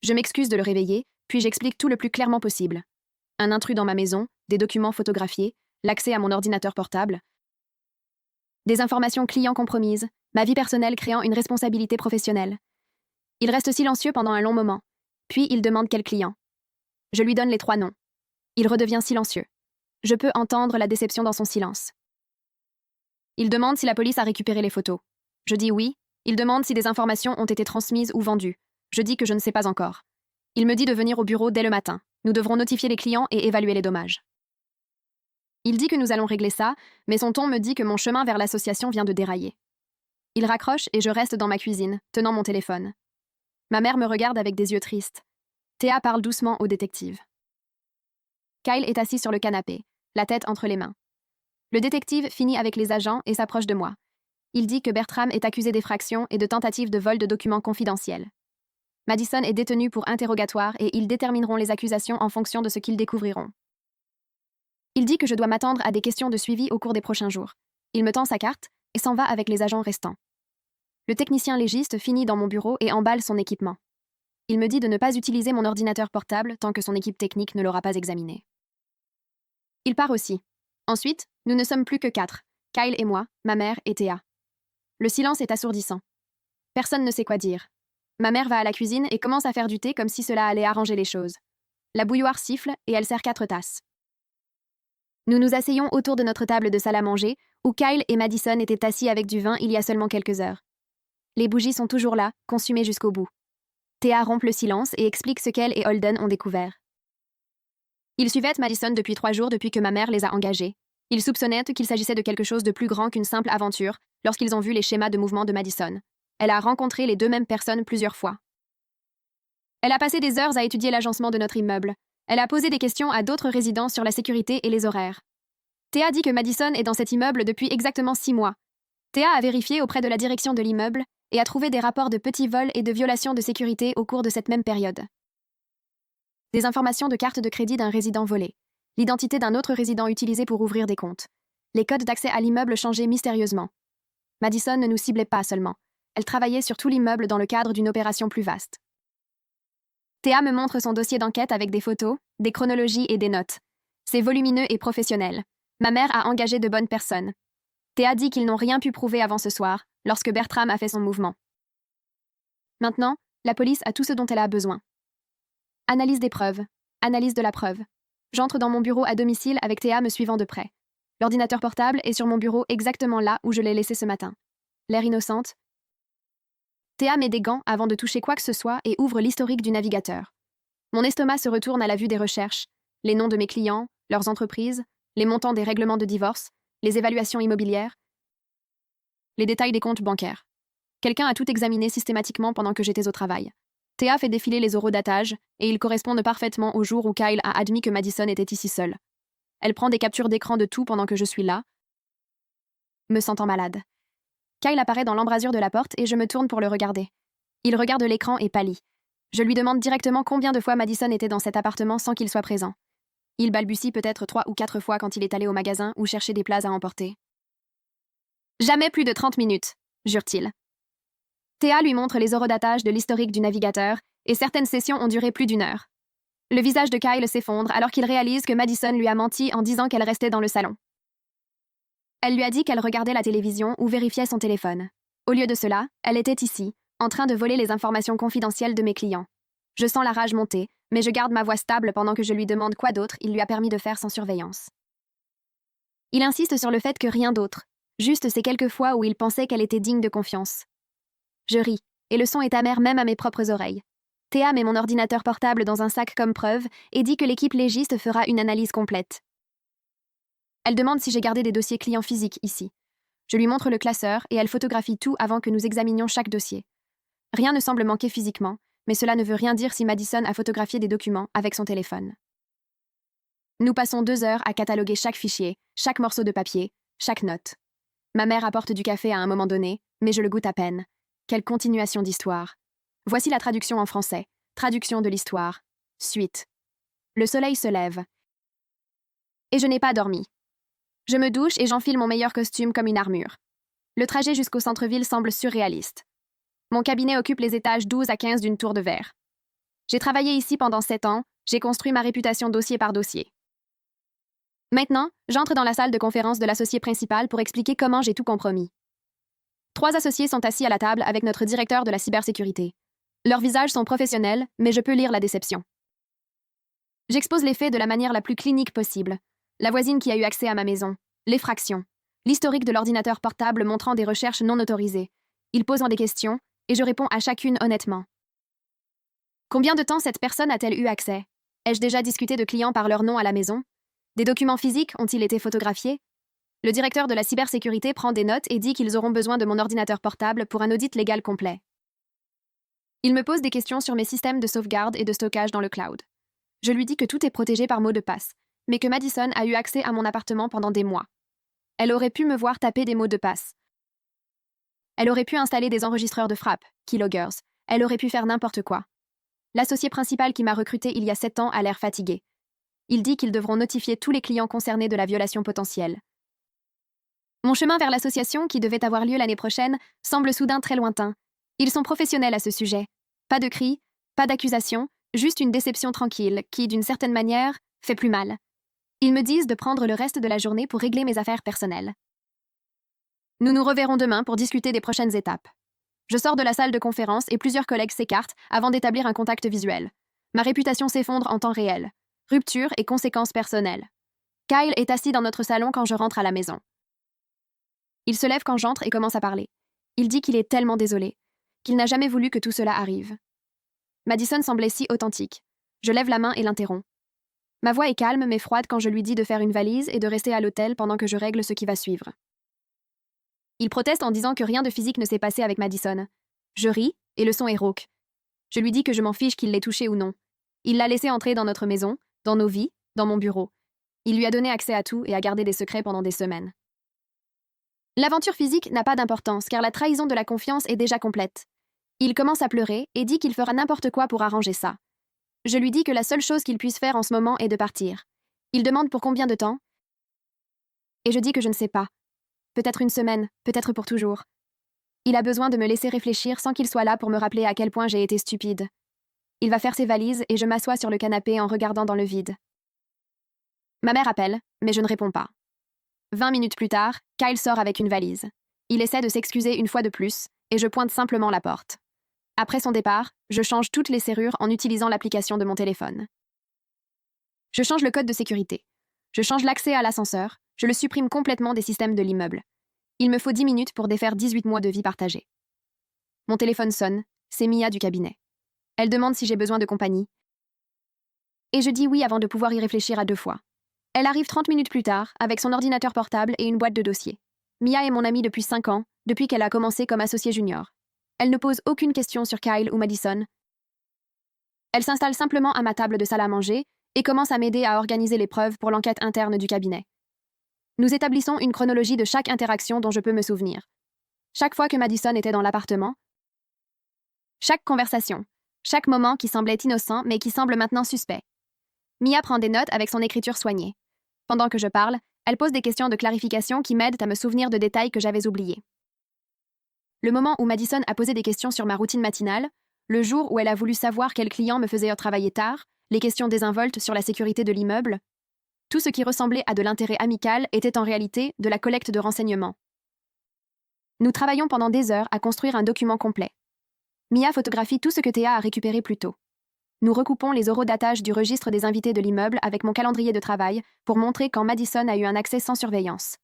A: Je m'excuse de le réveiller, puis j'explique tout le plus clairement possible. Un intrus dans ma maison, des documents photographiés, l'accès à mon ordinateur portable, des informations clients compromises, ma vie personnelle créant une responsabilité professionnelle. Il reste silencieux pendant un long moment, puis il demande quel client. Je lui donne les 3 noms. Il redevient silencieux. Je peux entendre la déception dans son silence. Il demande si la police a récupéré les photos. Je dis oui. Il demande si des informations ont été transmises ou vendues. Je dis que je ne sais pas encore. Il me dit de venir au bureau dès le matin. Nous devrons notifier les clients et évaluer les dommages. Il dit que nous allons régler ça, mais son ton me dit que mon chemin vers l'association vient de dérailler. Il raccroche et je reste dans ma cuisine, tenant mon téléphone. Ma mère me regarde avec des yeux tristes. Théa parle doucement au détective. Kyle est assis sur le canapé, la tête entre les mains. Le détective finit avec les agents et s'approche de moi. Il dit que Bertram est accusé d'effraction et de tentative de vol de documents confidentiels. Madison est détenu pour interrogatoire et ils détermineront les accusations en fonction de ce qu'ils découvriront. Il dit que je dois m'attendre à des questions de suivi au cours des prochains jours. Il me tend sa carte et s'en va avec les agents restants. Le technicien légiste finit dans mon bureau et emballe son équipement. Il me dit de ne pas utiliser mon ordinateur portable tant que son équipe technique ne l'aura pas examiné. Il part aussi. Ensuite, nous ne sommes plus que 4, Kyle et moi, ma mère et Théa. Le silence est assourdissant. Personne ne sait quoi dire. Ma mère va à la cuisine et commence à faire du thé comme si cela allait arranger les choses. La bouilloire siffle et elle sert 4 tasses. Nous nous asseyons autour de notre table de salle à manger, où Kyle et Madison étaient assis avec du vin il y a seulement quelques heures. Les bougies sont toujours là, consumées jusqu'au bout. Théa rompt le silence et explique ce qu'elle et Holden ont découvert. Ils suivaient Madison depuis 3 jours depuis que ma mère les a engagés. Ils soupçonnaient qu'il s'agissait de quelque chose de plus grand qu'une simple aventure lorsqu'ils ont vu les schémas de mouvement de Madison. Elle a rencontré les 2 mêmes personnes plusieurs fois. Elle a passé des heures à étudier l'agencement de notre immeuble. Elle a posé des questions à d'autres résidents sur la sécurité et les horaires. Théa dit que Madison est dans cet immeuble depuis exactement 6 mois. Théa a vérifié auprès de la direction de l'immeuble et a trouvé des rapports de petits vols et de violations de sécurité au cours de cette même période. Des informations de carte de crédit d'un résident volé. L'identité d'un autre résident utilisée pour ouvrir des comptes. Les codes d'accès à l'immeuble changeaient mystérieusement. Madison ne nous ciblait pas seulement. Elle travaillait sur tout l'immeuble dans le cadre d'une opération plus vaste. Théa me montre son dossier d'enquête avec des photos, des chronologies et des notes. C'est volumineux et professionnel. Ma mère a engagé de bonnes personnes. Théa dit qu'ils n'ont rien pu prouver avant ce soir, lorsque Bertram a fait son mouvement. Maintenant, la police a tout ce dont elle a besoin. Analyse des preuves. Analyse de la preuve. J'entre dans mon bureau à domicile avec Théa me suivant de près. L'ordinateur portable est sur mon bureau exactement là où je l'ai laissé ce matin. L'air innocente. Théa met des gants avant de toucher quoi que ce soit et ouvre l'historique du navigateur. Mon estomac se retourne à la vue des recherches, les noms de mes clients, leurs entreprises, les montants des règlements de divorce, les évaluations immobilières, les détails des comptes bancaires. Quelqu'un a tout examiné systématiquement pendant que j'étais au travail. Théa fait défiler les horodatage, et ils correspondent parfaitement au jour où Kyle a admis que Madison était ici seule. Elle prend des captures d'écran de tout pendant que je suis là, me sentant malade. Kyle apparaît dans l'embrasure de la porte et je me tourne pour le regarder. Il regarde l'écran et pâlit. Je lui demande directement combien de fois Madison était dans cet appartement sans qu'il soit présent. Il balbutie peut-être 3 ou 4 fois quand il est allé au magasin ou chercher des plats à emporter. Jamais plus de 30 minutes, jure-t-il. Théa lui montre les horodatages de l'historique du navigateur, et certaines sessions ont duré plus d'1 heure. Le visage de Kyle s'effondre alors qu'il réalise que Madison lui a menti en disant qu'elle restait dans le salon. Elle lui a dit qu'elle regardait la télévision ou vérifiait son téléphone. Au lieu de cela, elle était ici, en train de voler les informations confidentielles de mes clients. Je sens la rage monter, mais je garde ma voix stable pendant que je lui demande quoi d'autre il lui a permis de faire sans surveillance. Il insiste sur le fait que rien d'autre, juste ces quelques fois où il pensait qu'elle était digne de confiance. Je ris, et le son est amer même à mes propres oreilles. Théa met mon ordinateur portable dans un sac comme preuve et dit que l'équipe légiste fera une analyse complète. Elle demande si j'ai gardé des dossiers clients physiques ici. Je lui montre le classeur et elle photographie tout avant que nous examinions chaque dossier. Rien ne semble manquer physiquement, mais cela ne veut rien dire si Madison a photographié des documents avec son téléphone. Nous passons 2 heures à cataloguer chaque fichier, chaque morceau de papier, chaque note. Ma mère apporte du café à un moment donné, mais je le goûte à peine. Quelle continuation d'histoire. Voici la traduction en français. Traduction de l'histoire. Suite. Le soleil se lève. Et je n'ai pas dormi. Je me douche et j'enfile mon meilleur costume comme une armure. Le trajet jusqu'au centre-ville semble surréaliste. Mon cabinet occupe les étages 12 à 15 d'une tour de verre. J'ai travaillé ici pendant 7 ans, j'ai construit ma réputation dossier par dossier. Maintenant, j'entre dans la salle de conférence de l'associé principal pour expliquer comment j'ai tout compromis. 3 associés sont assis à la table avec notre directeur de la cybersécurité. Leurs visages sont professionnels, mais je peux lire la déception. J'expose les faits de la manière la plus clinique possible. La voisine qui a eu accès à ma maison, l'effraction, l'historique de l'ordinateur portable montrant des recherches non autorisées. Ils posent des questions, et je réponds à chacune honnêtement. Combien de temps cette personne a-t-elle eu accès? Ai-je déjà discuté de clients par leur nom à la maison? Des documents physiques ont-ils été photographiés? Le directeur de la cybersécurité prend des notes et dit qu'ils auront besoin de mon ordinateur portable pour un audit légal complet. Il me pose des questions sur mes systèmes de sauvegarde et de stockage dans le cloud. Je lui dis que tout est protégé par mot de passe, mais que Madison a eu accès à mon appartement pendant des mois. Elle aurait pu me voir taper des mots de passe. Elle aurait pu installer des enregistreurs de frappe, keyloggers. Elle aurait pu faire n'importe quoi. L'associé principal qui m'a recruté il y a 7 ans a l'air fatigué. Il dit qu'ils devront notifier tous les clients concernés de la violation potentielle. Mon chemin vers l'association, qui devait avoir lieu l'année prochaine, semble soudain très lointain. Ils sont professionnels à ce sujet. Pas de cris, pas d'accusations, juste une déception tranquille qui, d'une certaine manière, fait plus mal. Ils me disent de prendre le reste de la journée pour régler mes affaires personnelles. Nous nous reverrons demain pour discuter des prochaines étapes. Je sors de la salle de conférence et plusieurs collègues s'écartent avant d'établir un contact visuel. Ma réputation s'effondre en temps réel. Rupture et conséquences personnelles. Kyle est assis dans notre salon quand je rentre à la maison. Il se lève quand j'entre et commence à parler. Il dit qu'il est tellement désolé, qu'il n'a jamais voulu que tout cela arrive. Madison semblait si authentique. Je lève la main et l'interromps. Ma voix est calme mais froide quand je lui dis de faire une valise et de rester à l'hôtel pendant que je règle ce qui va suivre. Il proteste en disant que rien de physique ne s'est passé avec Madison. Je ris, et le son est rauque. Je lui dis que je m'en fiche qu'il l'ait touché ou non. Il l'a laissé entrer dans notre maison, dans nos vies, dans mon bureau. Il lui a donné accès à tout et a gardé des secrets pendant des semaines. L'aventure physique n'a pas d'importance car la trahison de la confiance est déjà complète. Il commence à pleurer et dit qu'il fera n'importe quoi pour arranger ça. Je lui dis que la seule chose qu'il puisse faire en ce moment est de partir. Il demande pour combien de temps? Et je dis que je ne sais pas. Peut-être une semaine, peut-être pour toujours. Il a besoin de me laisser réfléchir sans qu'il soit là pour me rappeler à quel point j'ai été stupide. Il va faire ses valises et je m'assois sur le canapé en regardant dans le vide. Ma mère appelle, mais je ne réponds pas. 20 minutes plus tard, Kyle sort avec une valise. Il essaie de s'excuser une fois de plus, et je pointe simplement la porte. Après son départ, je change toutes les serrures en utilisant l'application de mon téléphone. Je change le code de sécurité. Je change l'accès à l'ascenseur, je le supprime complètement des systèmes de l'immeuble. Il me faut 10 minutes pour défaire 18 mois de vie partagée. Mon téléphone sonne, c'est Mia du cabinet. Elle demande si j'ai besoin de compagnie. Et je dis oui avant de pouvoir y réfléchir à 2 fois. Elle arrive 30 minutes plus tard, avec son ordinateur portable et une boîte de dossiers. Mia est mon amie depuis 5 ans, depuis qu'elle a commencé comme associée junior. Elle ne pose aucune question sur Kyle ou Madison. Elle s'installe simplement à ma table de salle à manger et commence à m'aider à organiser les preuves pour l'enquête interne du cabinet. Nous établissons une chronologie de chaque interaction dont je peux me souvenir. Chaque fois que Madison était dans l'appartement, chaque conversation, chaque moment qui semblait innocent mais qui semble maintenant suspect. Mia prend des notes avec son écriture soignée. Pendant que je parle, elle pose des questions de clarification qui m'aident à me souvenir de détails que j'avais oubliés. Le moment où Madison a posé des questions sur ma routine matinale, le jour où elle a voulu savoir quel client me faisait travailler tard, les questions désinvoltes sur la sécurité de l'immeuble, tout ce qui ressemblait à de l'intérêt amical était en réalité de la collecte de renseignements. Nous travaillons pendant des heures à construire un document complet. Mia photographie tout ce que Théa a récupéré plus tôt. Nous recoupons les horodatage du registre des invités de l'immeuble avec mon calendrier de travail pour montrer quand Madison a eu un accès sans surveillance.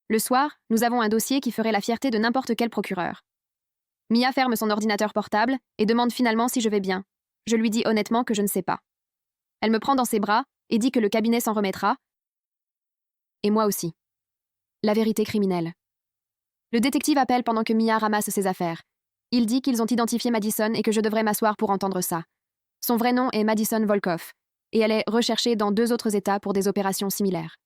A: Le soir, nous avons un dossier qui ferait la fierté de n'importe quel procureur. Mia ferme son ordinateur portable et demande finalement si je vais bien. Je lui dis honnêtement que je ne sais pas. Elle me prend dans ses bras et dit que le cabinet s'en remettra. Et moi aussi. La vérité criminelle. Le détective appelle pendant que Mia ramasse ses affaires. Il dit qu'ils ont identifié Madison et que je devrais m'asseoir pour entendre ça. Son vrai nom est Madison Volkoff, et elle est recherchée dans 2 autres États pour des opérations similaires.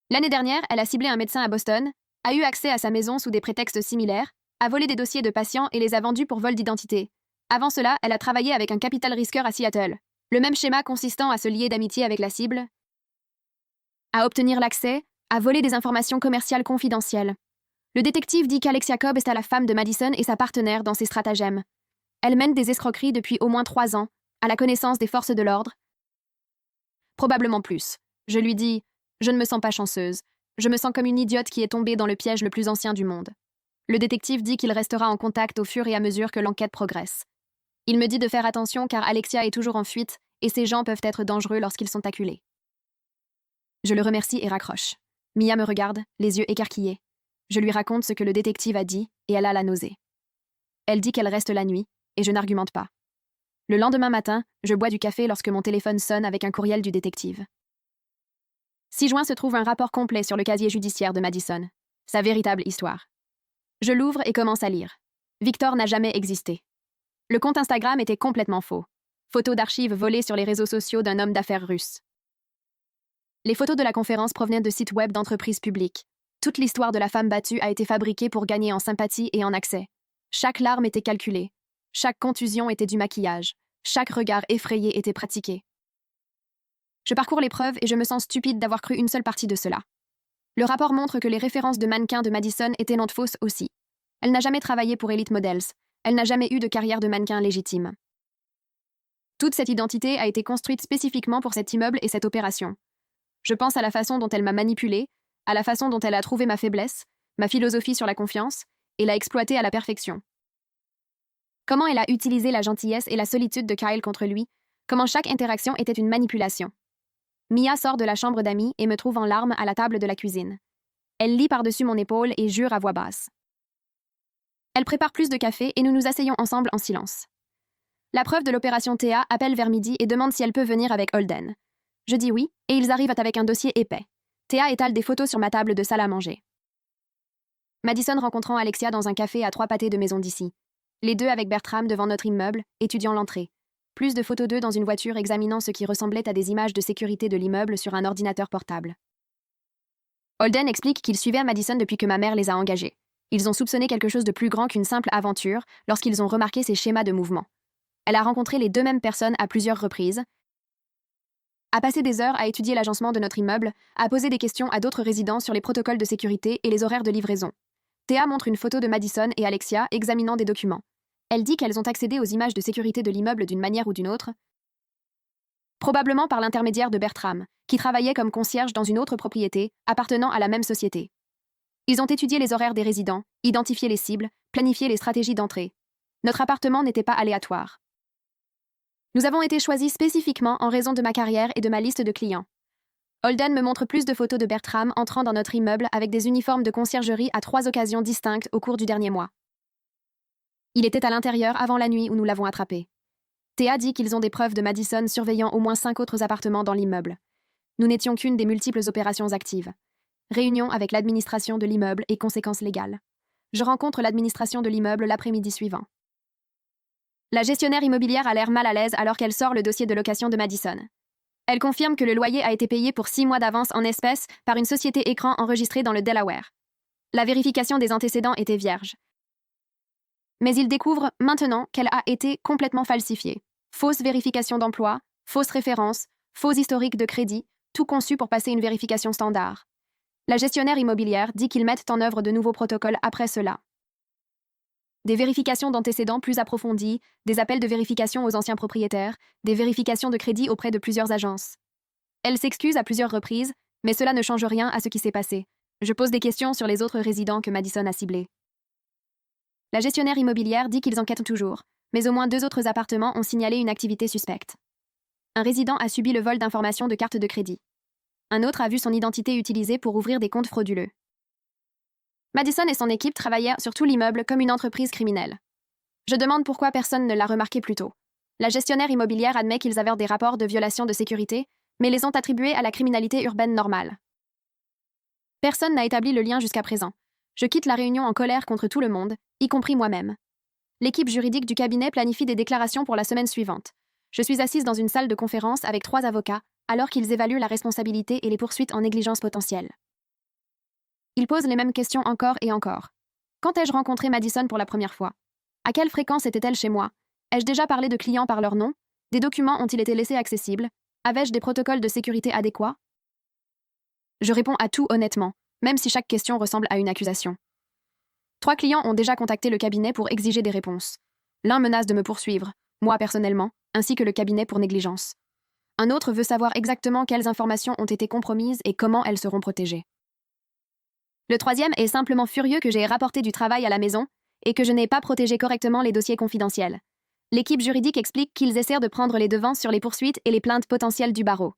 A: L'année dernière, elle a ciblé un médecin à Boston, a eu accès à sa maison sous des prétextes similaires, a volé des dossiers de patients et les a vendus pour vol d'identité. Avant cela, elle a travaillé avec un capital risqueur à Seattle. Le même schéma consistant à se lier d'amitié avec la cible, à obtenir l'accès, à voler des informations commerciales confidentielles. Le détective dit qu'Alexia Cobb est à la femme de Madison et sa partenaire dans ses stratagèmes. Elle mène des escroqueries depuis au moins 3 ans, à la connaissance des forces de l'ordre. Probablement plus. Je lui dis, je ne me sens pas chanceuse. Je me sens comme une idiote qui est tombée dans le piège le plus ancien du monde. Le détective dit qu'il restera en contact au fur et à mesure que l'enquête progresse. Il me dit de faire attention car Alexia est toujours en fuite et ces gens peuvent être dangereux lorsqu'ils sont acculés. Je le remercie et raccroche. Mia me regarde, les yeux écarquillés. Je lui raconte ce que le détective a dit et elle a la nausée. Elle dit qu'elle reste la nuit et je n'argumente pas. Le lendemain matin, je bois du café lorsque mon téléphone sonne avec un courriel du détective. 6 juin se trouve un rapport complet sur le casier judiciaire de Madison. Sa véritable histoire. Je l'ouvre et commence à lire. Victor n'a jamais existé. Le compte Instagram était complètement faux. Photos d'archives volées sur les réseaux sociaux d'un homme d'affaires russe. Les photos de la conférence provenaient de sites web d'entreprises publiques. Toute l'histoire de la femme battue a été fabriquée pour gagner en sympathie et en accès. Chaque larme était calculée. Chaque contusion était du maquillage. Chaque regard effrayé était pratiqué. Je parcours les preuves et je me sens stupide d'avoir cru une seule partie de cela. Le rapport montre que les références de mannequins de Madison étaient non fausses aussi. Elle n'a jamais travaillé pour Elite Models. Elle n'a jamais eu de carrière de mannequin légitime. Toute cette identité a été construite spécifiquement pour cet immeuble et cette opération. Je pense à la façon dont elle m'a manipulée, à la façon dont elle a trouvé ma faiblesse, ma philosophie sur la confiance, et l'a exploitée à la perfection. Comment elle a utilisé la gentillesse et la solitude de Kyle contre lui, comment chaque interaction était une manipulation. Mia sort de la chambre d'amis et me trouve en larmes à la table de la cuisine. Elle lit par-dessus mon épaule et jure à voix basse. Elle prépare plus de café et nous nous asseyons ensemble en silence. La preuve de l'opération Théa appelle vers midi et demande si elle peut venir avec Holden. Je dis oui, et ils arrivent avec un dossier épais. Théa étale des photos sur ma table de salle à manger. Madison rencontrant Alexia dans un café à 3 pâtés de maison d'ici. Les 2 avec Bertram devant notre immeuble, étudiant l'entrée. Plus de photos d'eux dans une voiture examinant ce qui ressemblait à des images de sécurité de l'immeuble sur un ordinateur portable. Holden explique qu'ils suivaient Madison depuis que ma mère les a engagés. Ils ont soupçonné quelque chose de plus grand qu'une simple aventure lorsqu'ils ont remarqué ses schémas de mouvement. Elle a rencontré les 2 mêmes personnes à plusieurs reprises, a passé des heures à étudier l'agencement de notre immeuble, à poser des questions à d'autres résidents sur les protocoles de sécurité et les horaires de livraison. Théa montre une photo de Madison et Alexia examinant des documents. Elle dit qu'elles ont accédé aux images de sécurité de l'immeuble d'une manière ou d'une autre, probablement par l'intermédiaire de Bertram, qui travaillait comme concierge dans une autre propriété appartenant à la même société. Ils ont étudié les horaires des résidents, identifié les cibles, planifié les stratégies d'entrée. Notre appartement n'était pas aléatoire. Nous avons été choisis spécifiquement en raison de ma carrière et de ma liste de clients. Holden me montre plus de photos de Bertram entrant dans notre immeuble avec des uniformes de conciergerie à 3 occasions distinctes au cours du dernier mois. Il était à l'intérieur avant la nuit où nous l'avons attrapé. Théa dit qu'ils ont des preuves de Madison surveillant au moins 5 autres appartements dans l'immeuble. Nous n'étions qu'une des multiples opérations actives. Réunion avec l'administration de l'immeuble et conséquences légales. Je rencontre l'administration de l'immeuble l'après-midi suivant. La gestionnaire immobilière a l'air mal à l'aise alors qu'elle sort le dossier de location de Madison. Elle confirme que le loyer a été payé pour 6 mois d'avance en espèces par une société écran enregistrée dans le Delaware. La vérification des antécédents était vierge. Mais il découvre maintenant qu'elle a été complètement falsifiée. Fausse vérification d'emploi, fausse référence, faux historique de crédit, tout conçu pour passer une vérification standard. La gestionnaire immobilière dit qu'ils mettent en œuvre de nouveaux protocoles après cela. Des vérifications d'antécédents plus approfondies, des appels de vérification aux anciens propriétaires, des vérifications de crédit auprès de plusieurs agences. Elle s'excuse à plusieurs reprises, mais cela ne change rien à ce qui s'est passé. Je pose des questions sur les autres résidents que Madison a ciblés. La gestionnaire immobilière dit qu'ils enquêtent toujours, mais au moins 2 autres appartements ont signalé une activité suspecte. Un résident a subi le vol d'informations de cartes de crédit. Un autre a vu son identité utilisée pour ouvrir des comptes frauduleux. Madison et son équipe travaillaient sur tout l'immeuble comme une entreprise criminelle. Je demande pourquoi personne ne l'a remarqué plus tôt. La gestionnaire immobilière admet qu'ils avaient des rapports de violation de sécurité, mais les ont attribués à la criminalité urbaine normale. Personne n'a établi le lien jusqu'à présent. Je quitte la réunion en colère contre tout le monde, y compris moi-même. L'équipe juridique du cabinet planifie des déclarations pour la semaine suivante. Je suis assise dans une salle de conférence avec 3 avocats, alors qu'ils évaluent la responsabilité et les poursuites en négligence potentielle. Ils posent les mêmes questions encore et encore. Quand ai-je rencontré Madison pour la première fois? À quelle fréquence était-elle chez moi? Ai-je déjà parlé de clients par leur nom? Des documents ont-ils été laissés accessibles? Avais-je des protocoles de sécurité adéquats? Je réponds à tout honnêtement, même si chaque question ressemble à une accusation. 3 clients ont déjà contacté le cabinet pour exiger des réponses. L'un menace de me poursuivre, moi personnellement, ainsi que le cabinet pour négligence. Un autre veut savoir exactement quelles informations ont été compromises et comment elles seront protégées. Le 3e est simplement furieux que j'ai rapporté du travail à la maison et que je n'ai pas protégé correctement les dossiers confidentiels. L'équipe juridique explique qu'ils essaient de prendre les devants sur les poursuites et les plaintes potentielles du barreau.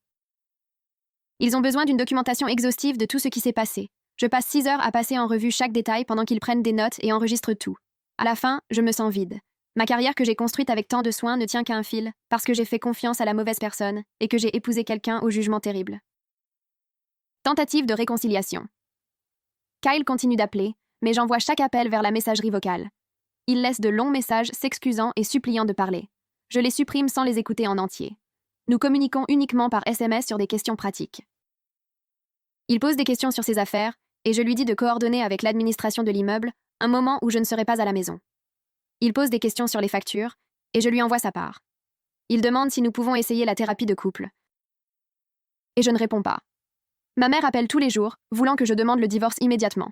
A: Ils ont besoin d'une documentation exhaustive de tout ce qui s'est passé. Je passe 6 heures à passer en revue chaque détail pendant qu'ils prennent des notes et enregistrent tout. À la fin, je me sens vide. Ma carrière que j'ai construite avec tant de soin ne tient qu'à un fil, parce que j'ai fait confiance à la mauvaise personne et que j'ai épousé quelqu'un au jugement terrible. Tentative de réconciliation. Kyle continue d'appeler, mais j'envoie chaque appel vers la messagerie vocale. Il laisse de longs messages s'excusant et suppliant de parler. Je les supprime sans les écouter en entier. Nous communiquons uniquement par SMS sur des questions pratiques. Il pose des questions sur ses affaires, et je lui dis de coordonner avec l'administration de l'immeuble un moment où je ne serai pas à la maison. Il pose des questions sur les factures, et je lui envoie sa part. Il demande si nous pouvons essayer la thérapie de couple. Et je ne réponds pas. Ma mère appelle tous les jours, voulant que je demande le divorce immédiatement.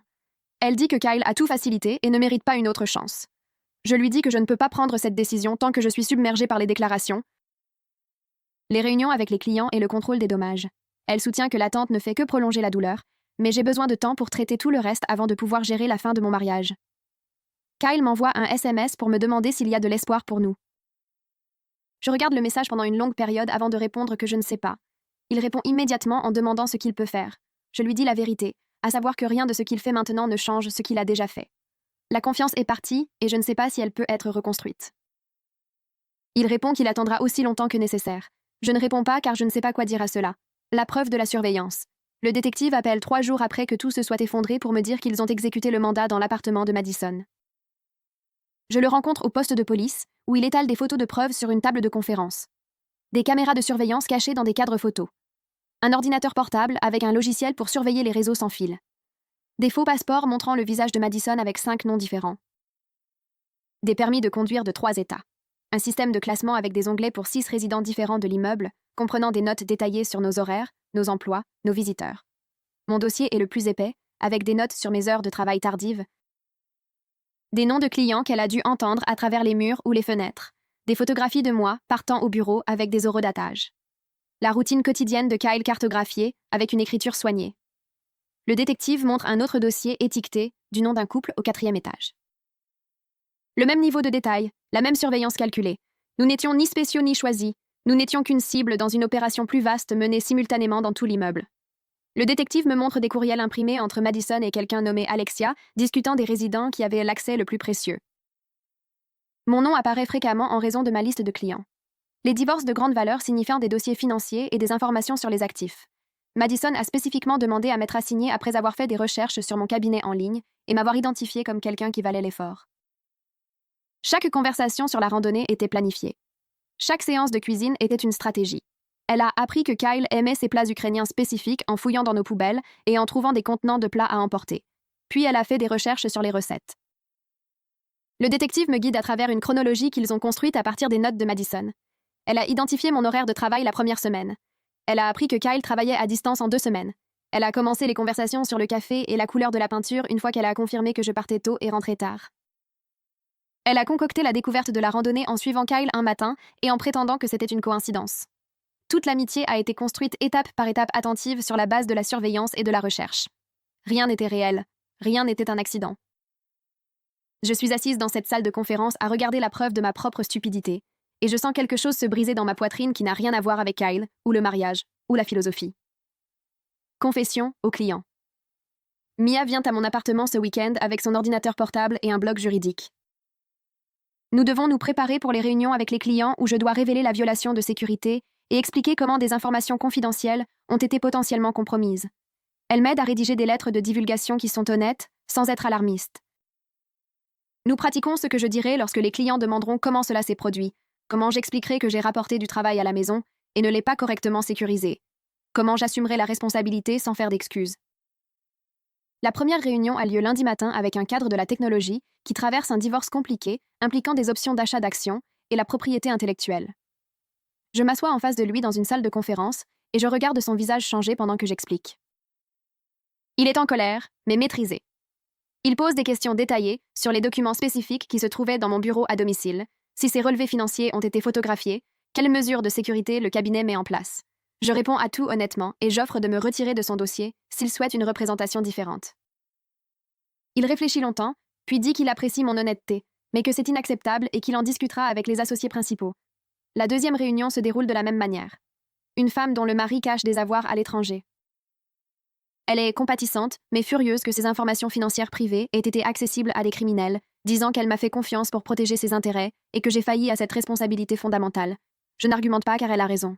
A: Elle dit que Kyle a tout facilité et ne mérite pas une autre chance. Je lui dis que je ne peux pas prendre cette décision tant que je suis submergée par les déclarations, les réunions avec les clients et le contrôle des dommages. Elle soutient que l'attente ne fait que prolonger la douleur, mais j'ai besoin de temps pour traiter tout le reste avant de pouvoir gérer la fin de mon mariage. Kyle m'envoie un SMS pour me demander s'il y a de l'espoir pour nous. Je regarde le message pendant une longue période avant de répondre que je ne sais pas. Il répond immédiatement en demandant ce qu'il peut faire. Je lui dis la vérité, à savoir que rien de ce qu'il fait maintenant ne change ce qu'il a déjà fait. La confiance est partie et je ne sais pas si elle peut être reconstruite. Il répond qu'il attendra aussi longtemps que nécessaire. Je ne réponds pas car je ne sais pas quoi dire à cela. La preuve de la surveillance. Le détective appelle 3 jours après que tout se soit effondré pour me dire qu'ils ont exécuté le mandat dans l'appartement de Madison. Je le rencontre au poste de police, où il étale des photos de preuves sur une table de conférence. Des caméras de surveillance cachées dans des cadres photos. Un ordinateur portable avec un logiciel pour surveiller les réseaux sans fil. Des faux passeports montrant le visage de Madison avec 5 noms différents. Des permis de conduire de 3 États. un système de classement avec des onglets pour 6 résidents différents de l'immeuble, comprenant des notes détaillées sur nos horaires, nos emplois, nos visiteurs. Mon dossier est le plus épais, avec des notes sur mes heures de travail tardives, des noms de clients qu'elle a dû entendre à travers les murs ou les fenêtres, des photographies de moi partant au bureau avec des horodatage. La routine quotidienne de Kyle cartographiée avec une écriture soignée. Le détective montre un autre dossier étiqueté du nom d'un couple au 4e étage. Le même niveau de détail, la même surveillance calculée. Nous n'étions ni spéciaux ni choisis, nous n'étions qu'une cible dans une opération plus vaste menée simultanément dans tout l'immeuble. Le détective me montre des courriels imprimés entre Madison et quelqu'un nommé Alexia, discutant des résidents qui avaient l'accès le plus précieux. Mon nom apparaît fréquemment en raison de ma liste de clients. Les divorces de grande valeur signifiant des dossiers financiers et des informations sur les actifs. Madison a spécifiquement demandé à m'être assigné après avoir fait des recherches sur mon cabinet en ligne et m'avoir identifié comme quelqu'un qui valait l'effort. Chaque conversation sur la randonnée était planifiée. Chaque séance de cuisine était une stratégie. Elle a appris que Kyle aimait ses plats ukrainiens spécifiques en fouillant dans nos poubelles et en trouvant des contenants de plats à emporter. Puis elle a fait des recherches sur les recettes. Le détective me guide à travers une chronologie qu'ils ont construite à partir des notes de Madison. Elle a identifié mon horaire de travail la première semaine. Elle a appris que Kyle travaillait à distance en 2 semaines. Elle a commencé les conversations sur le café et la couleur de la peinture une fois qu'elle a confirmé que je partais tôt et rentrais tard. Elle a concocté la découverte de la randonnée en suivant Kyle un matin et en prétendant que c'était une coïncidence. Toute l'amitié a été construite étape par étape attentive sur la base de la surveillance et de la recherche. Rien n'était réel, rien n'était un accident. Je suis assise dans cette salle de conférence à regarder la preuve de ma propre stupidité, et je sens quelque chose se briser dans ma poitrine qui n'a rien à voir avec Kyle, ou le mariage, ou la philosophie. Confession au client. Mia vient à mon appartement ce week-end avec son ordinateur portable et un blog juridique. Nous devons nous préparer pour les réunions avec les clients où je dois révéler la violation de sécurité et expliquer comment des informations confidentielles ont été potentiellement compromises. Elle m'aide à rédiger des lettres de divulgation qui sont honnêtes, sans être alarmistes. Nous pratiquons ce que je dirai lorsque les clients demanderont comment cela s'est produit, comment j'expliquerai que j'ai rapporté du travail à la maison et ne l'ai pas correctement sécurisé, comment j'assumerai la responsabilité sans faire d'excuses. La première réunion a lieu lundi matin avec un cadre de la technologie qui traverse un divorce compliqué impliquant des options d'achat d'actions et la propriété intellectuelle. Je m'assois en face de lui dans une salle de conférence et je regarde son visage changer pendant que j'explique. Il est en colère, mais maîtrisé. Il pose des questions détaillées sur les documents spécifiques qui se trouvaient dans mon bureau à domicile, si ces relevés financiers ont été photographiés, quelles mesures de sécurité le cabinet met en place. Je réponds à tout honnêtement et j'offre de me retirer de son dossier s'il souhaite une représentation différente. Il réfléchit longtemps, puis dit qu'il apprécie mon honnêteté, mais que c'est inacceptable et qu'il en discutera avec les associés principaux. La deuxième réunion se déroule de la même manière. Une femme dont le mari cache des avoirs à l'étranger. Elle est compatissante, mais furieuse que ses informations financières privées aient été accessibles à des criminels, disant qu'elle m'a fait confiance pour protéger ses intérêts et que j'ai failli à cette responsabilité fondamentale. Je n'argumente pas car elle a raison.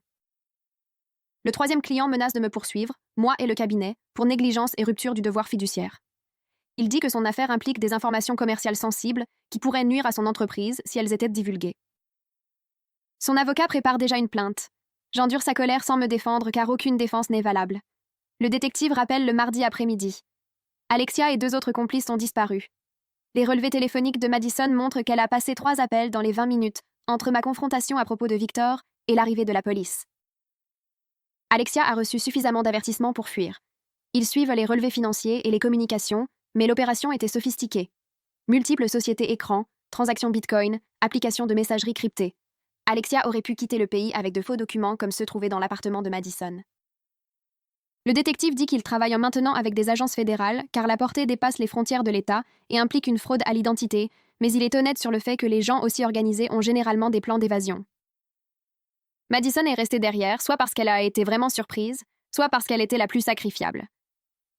A: Le troisième client menace de me poursuivre, moi et le cabinet, pour négligence et rupture du devoir fiduciaire. Il dit que son affaire implique des informations commerciales sensibles qui pourraient nuire à son entreprise si elles étaient divulguées. Son avocat prépare déjà une plainte. J'endure sa colère sans me défendre car aucune défense n'est valable. Le détective rappelle le mardi après-midi. Alexia et 2 autres complices ont disparu. Les relevés téléphoniques de Madison montrent qu'elle a passé 3 appels dans les 20 minutes entre ma confrontation à propos de Victor et l'arrivée de la police. Alexia a reçu suffisamment d'avertissements pour fuir. Ils suivent les relevés financiers et les communications, mais l'opération était sophistiquée. Multiples sociétés écrans, transactions Bitcoin, applications de messagerie cryptées. Alexia aurait pu quitter le pays avec de faux documents comme ceux trouvés dans l'appartement de Madison. Le détective dit qu'il travaille maintenant avec des agences fédérales car la portée dépasse les frontières de l'État et implique une fraude à l'identité, mais il est honnête sur le fait que les gens aussi organisés ont généralement des plans d'évasion. Madison est restée derrière, soit parce qu'elle a été vraiment surprise, soit parce qu'elle était la plus sacrifiable.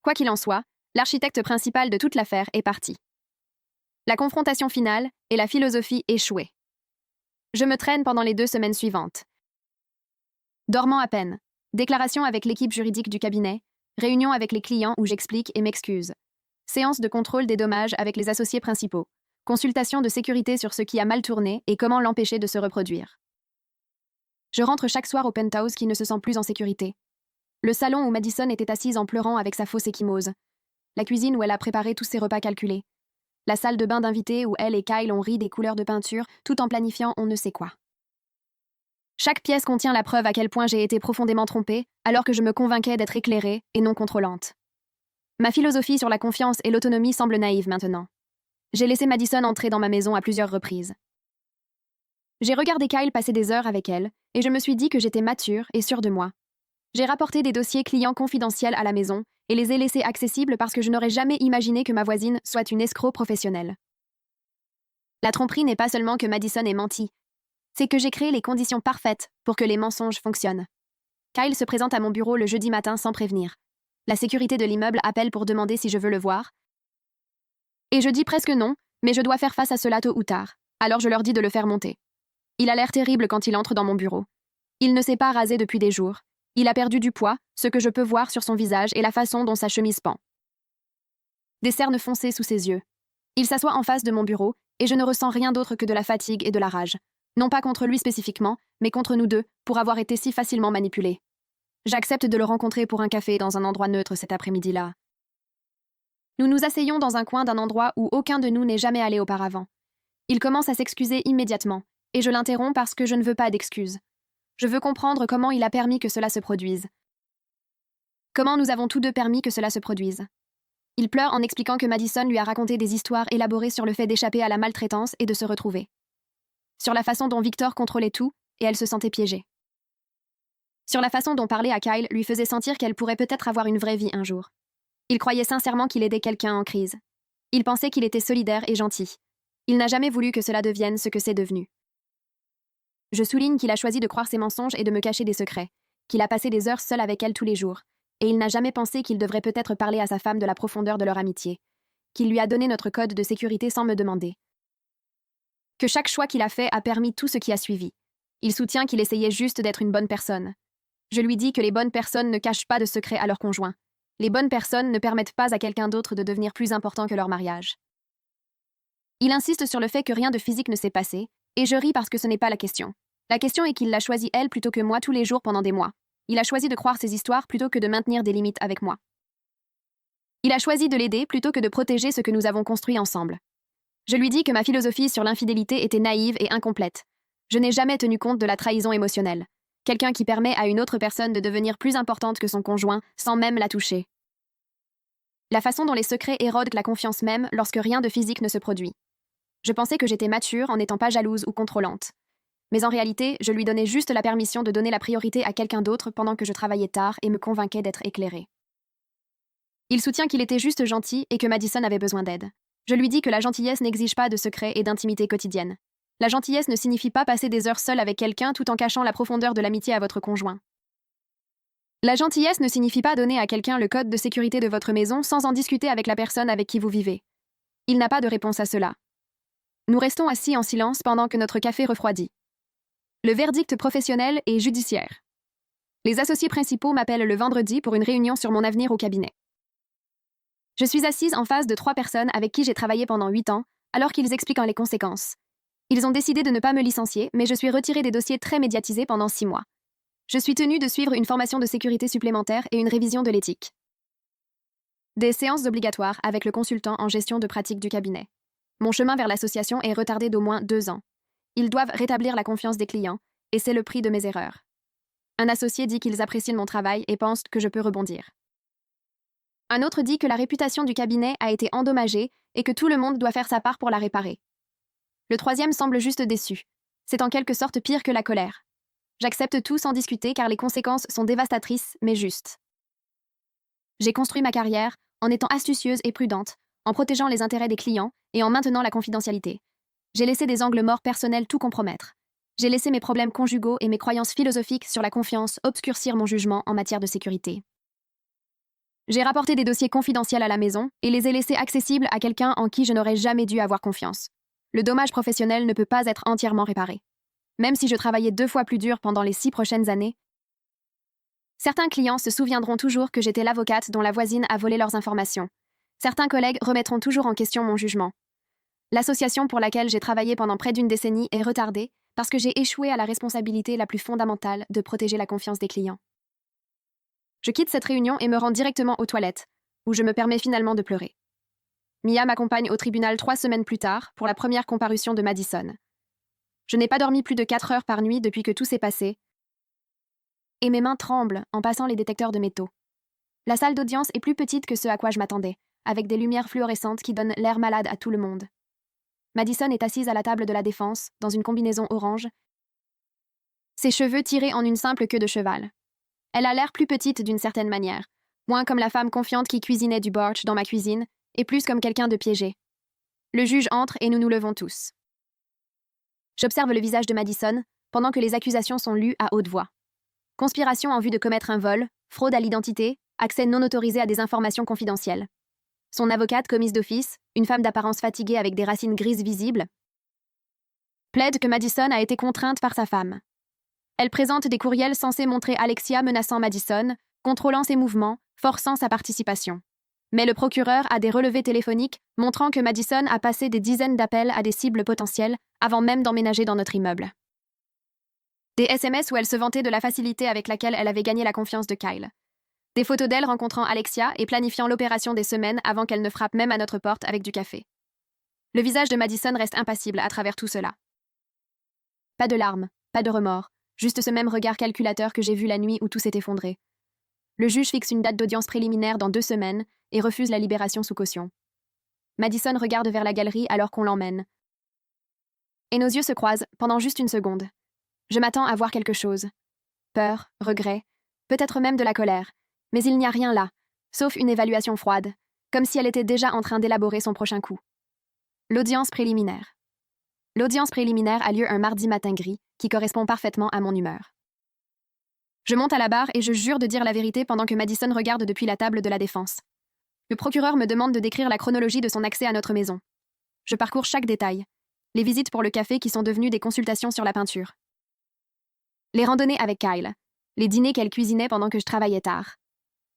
A: Quoi qu'il en soit, l'architecte principal de toute l'affaire est parti. La confrontation finale et la philosophie échouée. Je me traîne pendant les 2 semaines suivantes. Dormant à peine, déclaration avec l'équipe juridique du cabinet, réunion avec les clients où j'explique et m'excuse, séance de contrôle des dommages avec les associés principaux, consultation de sécurité sur ce qui a mal tourné et comment l'empêcher de se reproduire. Je rentre chaque soir au penthouse qui ne se sent plus en sécurité. Le salon où Madison était assise en pleurant avec sa fausse échymose. La cuisine où elle a préparé tous ses repas calculés. La salle de bain d'invités où elle et Kyle ont ri des couleurs de peinture tout en planifiant on ne sait quoi. Chaque pièce contient la preuve à quel point j'ai été profondément trompée, alors que je me convainquais d'être éclairée et non contrôlante. Ma philosophie sur la confiance et l'autonomie semble naïve maintenant. J'ai laissé Madison entrer dans ma maison à plusieurs reprises. J'ai regardé Kyle passer des heures avec elle, et je me suis dit que j'étais mature et sûre de moi. J'ai rapporté des dossiers clients confidentiels à la maison et les ai laissés accessibles parce que je n'aurais jamais imaginé que ma voisine soit une escroc professionnelle. La tromperie n'est pas seulement que Madison ait menti, c'est que j'ai créé les conditions parfaites pour que les mensonges fonctionnent. Kyle se présente à mon bureau le jeudi matin sans prévenir. La sécurité de l'immeuble appelle pour demander si je veux le voir. Et je dis presque non, mais je dois faire face à cela tôt ou tard, alors je leur dis de le faire monter. Il a l'air terrible quand il entre dans mon bureau. Il ne s'est pas rasé depuis des jours. Il a perdu du poids, ce que je peux voir sur son visage et la façon dont sa chemise pend. Des cernes foncées sous ses yeux. Il s'assoit en face de mon bureau, et je ne ressens rien d'autre que de la fatigue et de la rage. Non pas contre lui spécifiquement, mais contre nous deux, pour avoir été si facilement manipulés. J'accepte de le rencontrer pour un café dans un endroit neutre cet après-midi-là. Nous nous asseyons dans un coin d'un endroit où aucun de nous n'est jamais allé auparavant. Il commence à s'excuser immédiatement, et je l'interromps parce que je ne veux pas d'excuses. Je veux comprendre comment il a permis que cela se produise. Comment nous avons tous deux permis que cela se produise. Il pleure en expliquant que Madison lui a raconté des histoires élaborées sur le fait d'échapper à la maltraitance et de se retrouver. Sur la façon dont Victor contrôlait tout, et elle se sentait piégée. Sur la façon dont parler à Kyle lui faisait sentir qu'elle pourrait peut-être avoir une vraie vie un jour. Il croyait sincèrement qu'il aidait quelqu'un en crise. Il pensait qu'il était solidaire et gentil. Il n'a jamais voulu que cela devienne ce que c'est devenu. Je souligne qu'il a choisi de croire ses mensonges et de me cacher des secrets, qu'il a passé des heures seul avec elle tous les jours, et il n'a jamais pensé qu'il devrait peut-être parler à sa femme de la profondeur de leur amitié, qu'il lui a donné notre code de sécurité sans me demander. Que chaque choix qu'il a fait a permis tout ce qui a suivi. Il soutient qu'il essayait juste d'être une bonne personne. Je lui dis que les bonnes personnes ne cachent pas de secrets à leur conjoint. Les bonnes personnes ne permettent pas à quelqu'un d'autre de devenir plus important que leur mariage. Il insiste sur le fait que rien de physique ne s'est passé, et je ris parce que ce n'est pas la question. La question est qu'il l'a choisi elle plutôt que moi tous les jours pendant des mois. Il a choisi de croire ses histoires plutôt que de maintenir des limites avec moi. Il a choisi de l'aider plutôt que de protéger ce que nous avons construit ensemble. Je lui dis que ma philosophie sur l'infidélité était naïve et incomplète. Je n'ai jamais tenu compte de la trahison émotionnelle. Quelqu'un qui permet à une autre personne de devenir plus importante que son conjoint sans même la toucher. La façon dont les secrets érodent la confiance même lorsque rien de physique ne se produit. Je pensais que j'étais mature en n'étant pas jalouse ou contrôlante. Mais en réalité, je lui donnais juste la permission de donner la priorité à quelqu'un d'autre pendant que je travaillais tard et me convainquais d'être éclairée. Il soutient qu'il était juste gentil et que Madison avait besoin d'aide. Je lui dis que la gentillesse n'exige pas de secrets et d'intimité quotidienne. La gentillesse ne signifie pas passer des heures seules avec quelqu'un tout en cachant la profondeur de l'amitié à votre conjoint. La gentillesse ne signifie pas donner à quelqu'un le code de sécurité de votre maison sans en discuter avec la personne avec qui vous vivez. Il n'a pas de réponse à cela. Nous restons assis en silence pendant que notre café refroidit. Le verdict professionnel et judiciaire. Les associés principaux m'appellent le vendredi pour une réunion sur mon avenir au cabinet. Je suis assise en face de 3 personnes avec qui j'ai travaillé pendant 8 ans, alors qu'ils expliquent les conséquences. Ils ont décidé de ne pas me licencier, mais je suis retirée des dossiers très médiatisés pendant 6 mois. Je suis tenue de suivre une formation de sécurité supplémentaire et une révision de l'éthique. Des séances obligatoires avec le consultant en gestion de pratique du cabinet. Mon chemin vers l'association est retardé d'au moins 2 ans. Ils doivent rétablir la confiance des clients, et c'est le prix de mes erreurs. Un associé dit qu'ils apprécient mon travail et pense que je peux rebondir. Un autre dit que la réputation du cabinet a été endommagée et que tout le monde doit faire sa part pour la réparer. Le troisième semble juste déçu. C'est en quelque sorte pire que la colère. J'accepte tout sans discuter car les conséquences sont dévastatrices, mais justes. J'ai construit ma carrière en étant astucieuse et prudente, en protégeant les intérêts des clients et en maintenant la confidentialité. J'ai laissé des angles morts personnels tout compromettre. J'ai laissé mes problèmes conjugaux et mes croyances philosophiques sur la confiance obscurcir mon jugement en matière de sécurité. J'ai rapporté des dossiers confidentiels à la maison et les ai laissés accessibles à quelqu'un en qui je n'aurais jamais dû avoir confiance. Le dommage professionnel ne peut pas être entièrement réparé. Même si je travaillais 2 fois plus dur pendant les 6 prochaines années, certains clients se souviendront toujours que j'étais l'avocate dont la voisine a volé leurs informations. Certains collègues remettront toujours en question mon jugement. L'association pour laquelle j'ai travaillé pendant près d'1 décennie est retardée parce que j'ai échoué à la responsabilité la plus fondamentale de protéger la confiance des clients. Je quitte cette réunion et me rends directement aux toilettes, où je me permets finalement de pleurer. Mia m'accompagne au tribunal 3 semaines plus tard pour la première comparution de Madison. Je n'ai pas dormi plus de 4 heures par nuit depuis que tout s'est passé, et mes mains tremblent en passant les détecteurs de métaux. La salle d'audience est plus petite que ce à quoi je m'attendais, avec des lumières fluorescentes qui donnent l'air malade à tout le monde. Madison est assise à la table de la défense, dans une combinaison orange, ses cheveux tirés en une simple queue de cheval. Elle a l'air plus petite d'une certaine manière, moins comme la femme confiante qui cuisinait du borsch dans ma cuisine, et plus comme quelqu'un de piégé. Le juge entre et nous nous levons tous. J'observe le visage de Madison pendant que les accusations sont lues à haute voix. Conspiration en vue de commettre un vol, fraude à l'identité, accès non autorisé à des informations confidentielles. Son avocate commise d'office, une femme d'apparence fatiguée avec des racines grises visibles, plaide que Madison a été contrainte par sa femme. Elle présente des courriels censés montrer Alexia menaçant Madison, contrôlant ses mouvements, forçant sa participation. Mais le procureur a des relevés téléphoniques montrant que Madison a passé des dizaines d'appels à des cibles potentielles avant même d'emménager dans notre immeuble. Des SMS où elle se vantait de la facilité avec laquelle elle avait gagné la confiance de Kyle. Des photos d'elle rencontrant Alexia et planifiant l'opération des semaines avant qu'elle ne frappe même à notre porte avec du café. Le visage de Madison reste impassible à travers tout cela. Pas de larmes, pas de remords, juste ce même regard calculateur que j'ai vu la nuit où tout s'est effondré. Le juge fixe une date d'audience préliminaire dans 2 semaines et refuse la libération sous caution. Madison regarde vers la galerie alors qu'on l'emmène. Et nos yeux se croisent pendant juste une seconde. Je m'attends à voir quelque chose. Peur, regret, peut-être même de la colère. Mais il n'y a rien là, sauf une évaluation froide, comme si elle était déjà en train d'élaborer son prochain coup. L'audience préliminaire. L'audience préliminaire a lieu un mardi matin gris, qui correspond parfaitement à mon humeur. Je monte à la barre et je jure de dire la vérité pendant que Madison regarde depuis la table de la défense. Le procureur me demande de décrire la chronologie de son accès à notre maison. Je parcours chaque détail. Les visites pour le café qui sont devenues des consultations sur la peinture. Les randonnées avec Kyle. Les dîners qu'elle cuisinait pendant que je travaillais tard.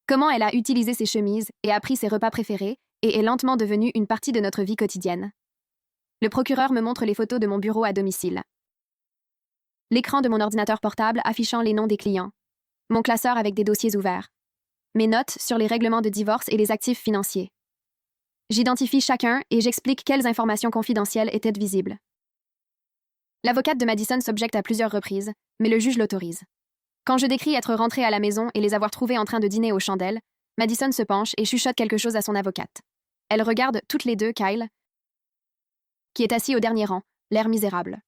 A: Comment elle a utilisé ses chemises et appris ses repas préférés et est lentement devenue une partie de notre vie quotidienne. Le procureur me montre les photos de mon bureau à domicile. L'écran de mon ordinateur portable affichant les noms des clients. Mon classeur avec des dossiers ouverts. Mes notes sur les règlements de divorce et les actifs financiers. J'identifie chacun et j'explique quelles informations confidentielles étaient visibles. L'avocate de Madison s'objecte à plusieurs reprises, mais le juge l'autorise. Quand je décris être rentrée à la maison et les avoir trouvés en train de dîner aux chandelles, Madison se penche et chuchote quelque chose à son avocate. Elles regardent toutes les deux Kyle, qui est assis au dernier rang, l'air misérable.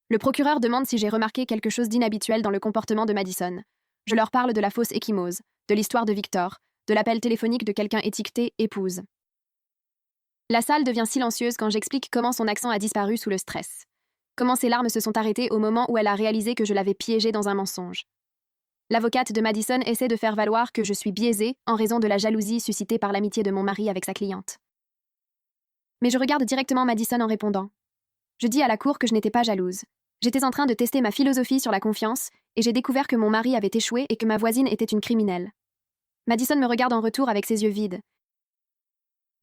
A: Le procureur demande si j'ai remarqué quelque chose d'inhabituel dans le comportement de Madison. Je leur parle de la fausse échymose, de l'histoire de Victor, de l'appel téléphonique de quelqu'un étiqueté « épouse ». La salle devient silencieuse quand j'explique comment son accent a disparu sous le stress. Comment ses larmes se sont arrêtées au moment où elle a réalisé que je l'avais piégée dans un mensonge. L'avocate de Madison essaie de faire valoir que je suis biaisée en raison de la jalousie suscitée par l'amitié de mon mari avec sa cliente. Mais je regarde directement Madison en répondant. Je dis à la cour que je n'étais pas jalouse. J'étais en train de tester ma philosophie sur la confiance et j'ai découvert que mon mari avait échoué et que ma voisine était une criminelle. Madison me regarde en retour avec ses yeux vides.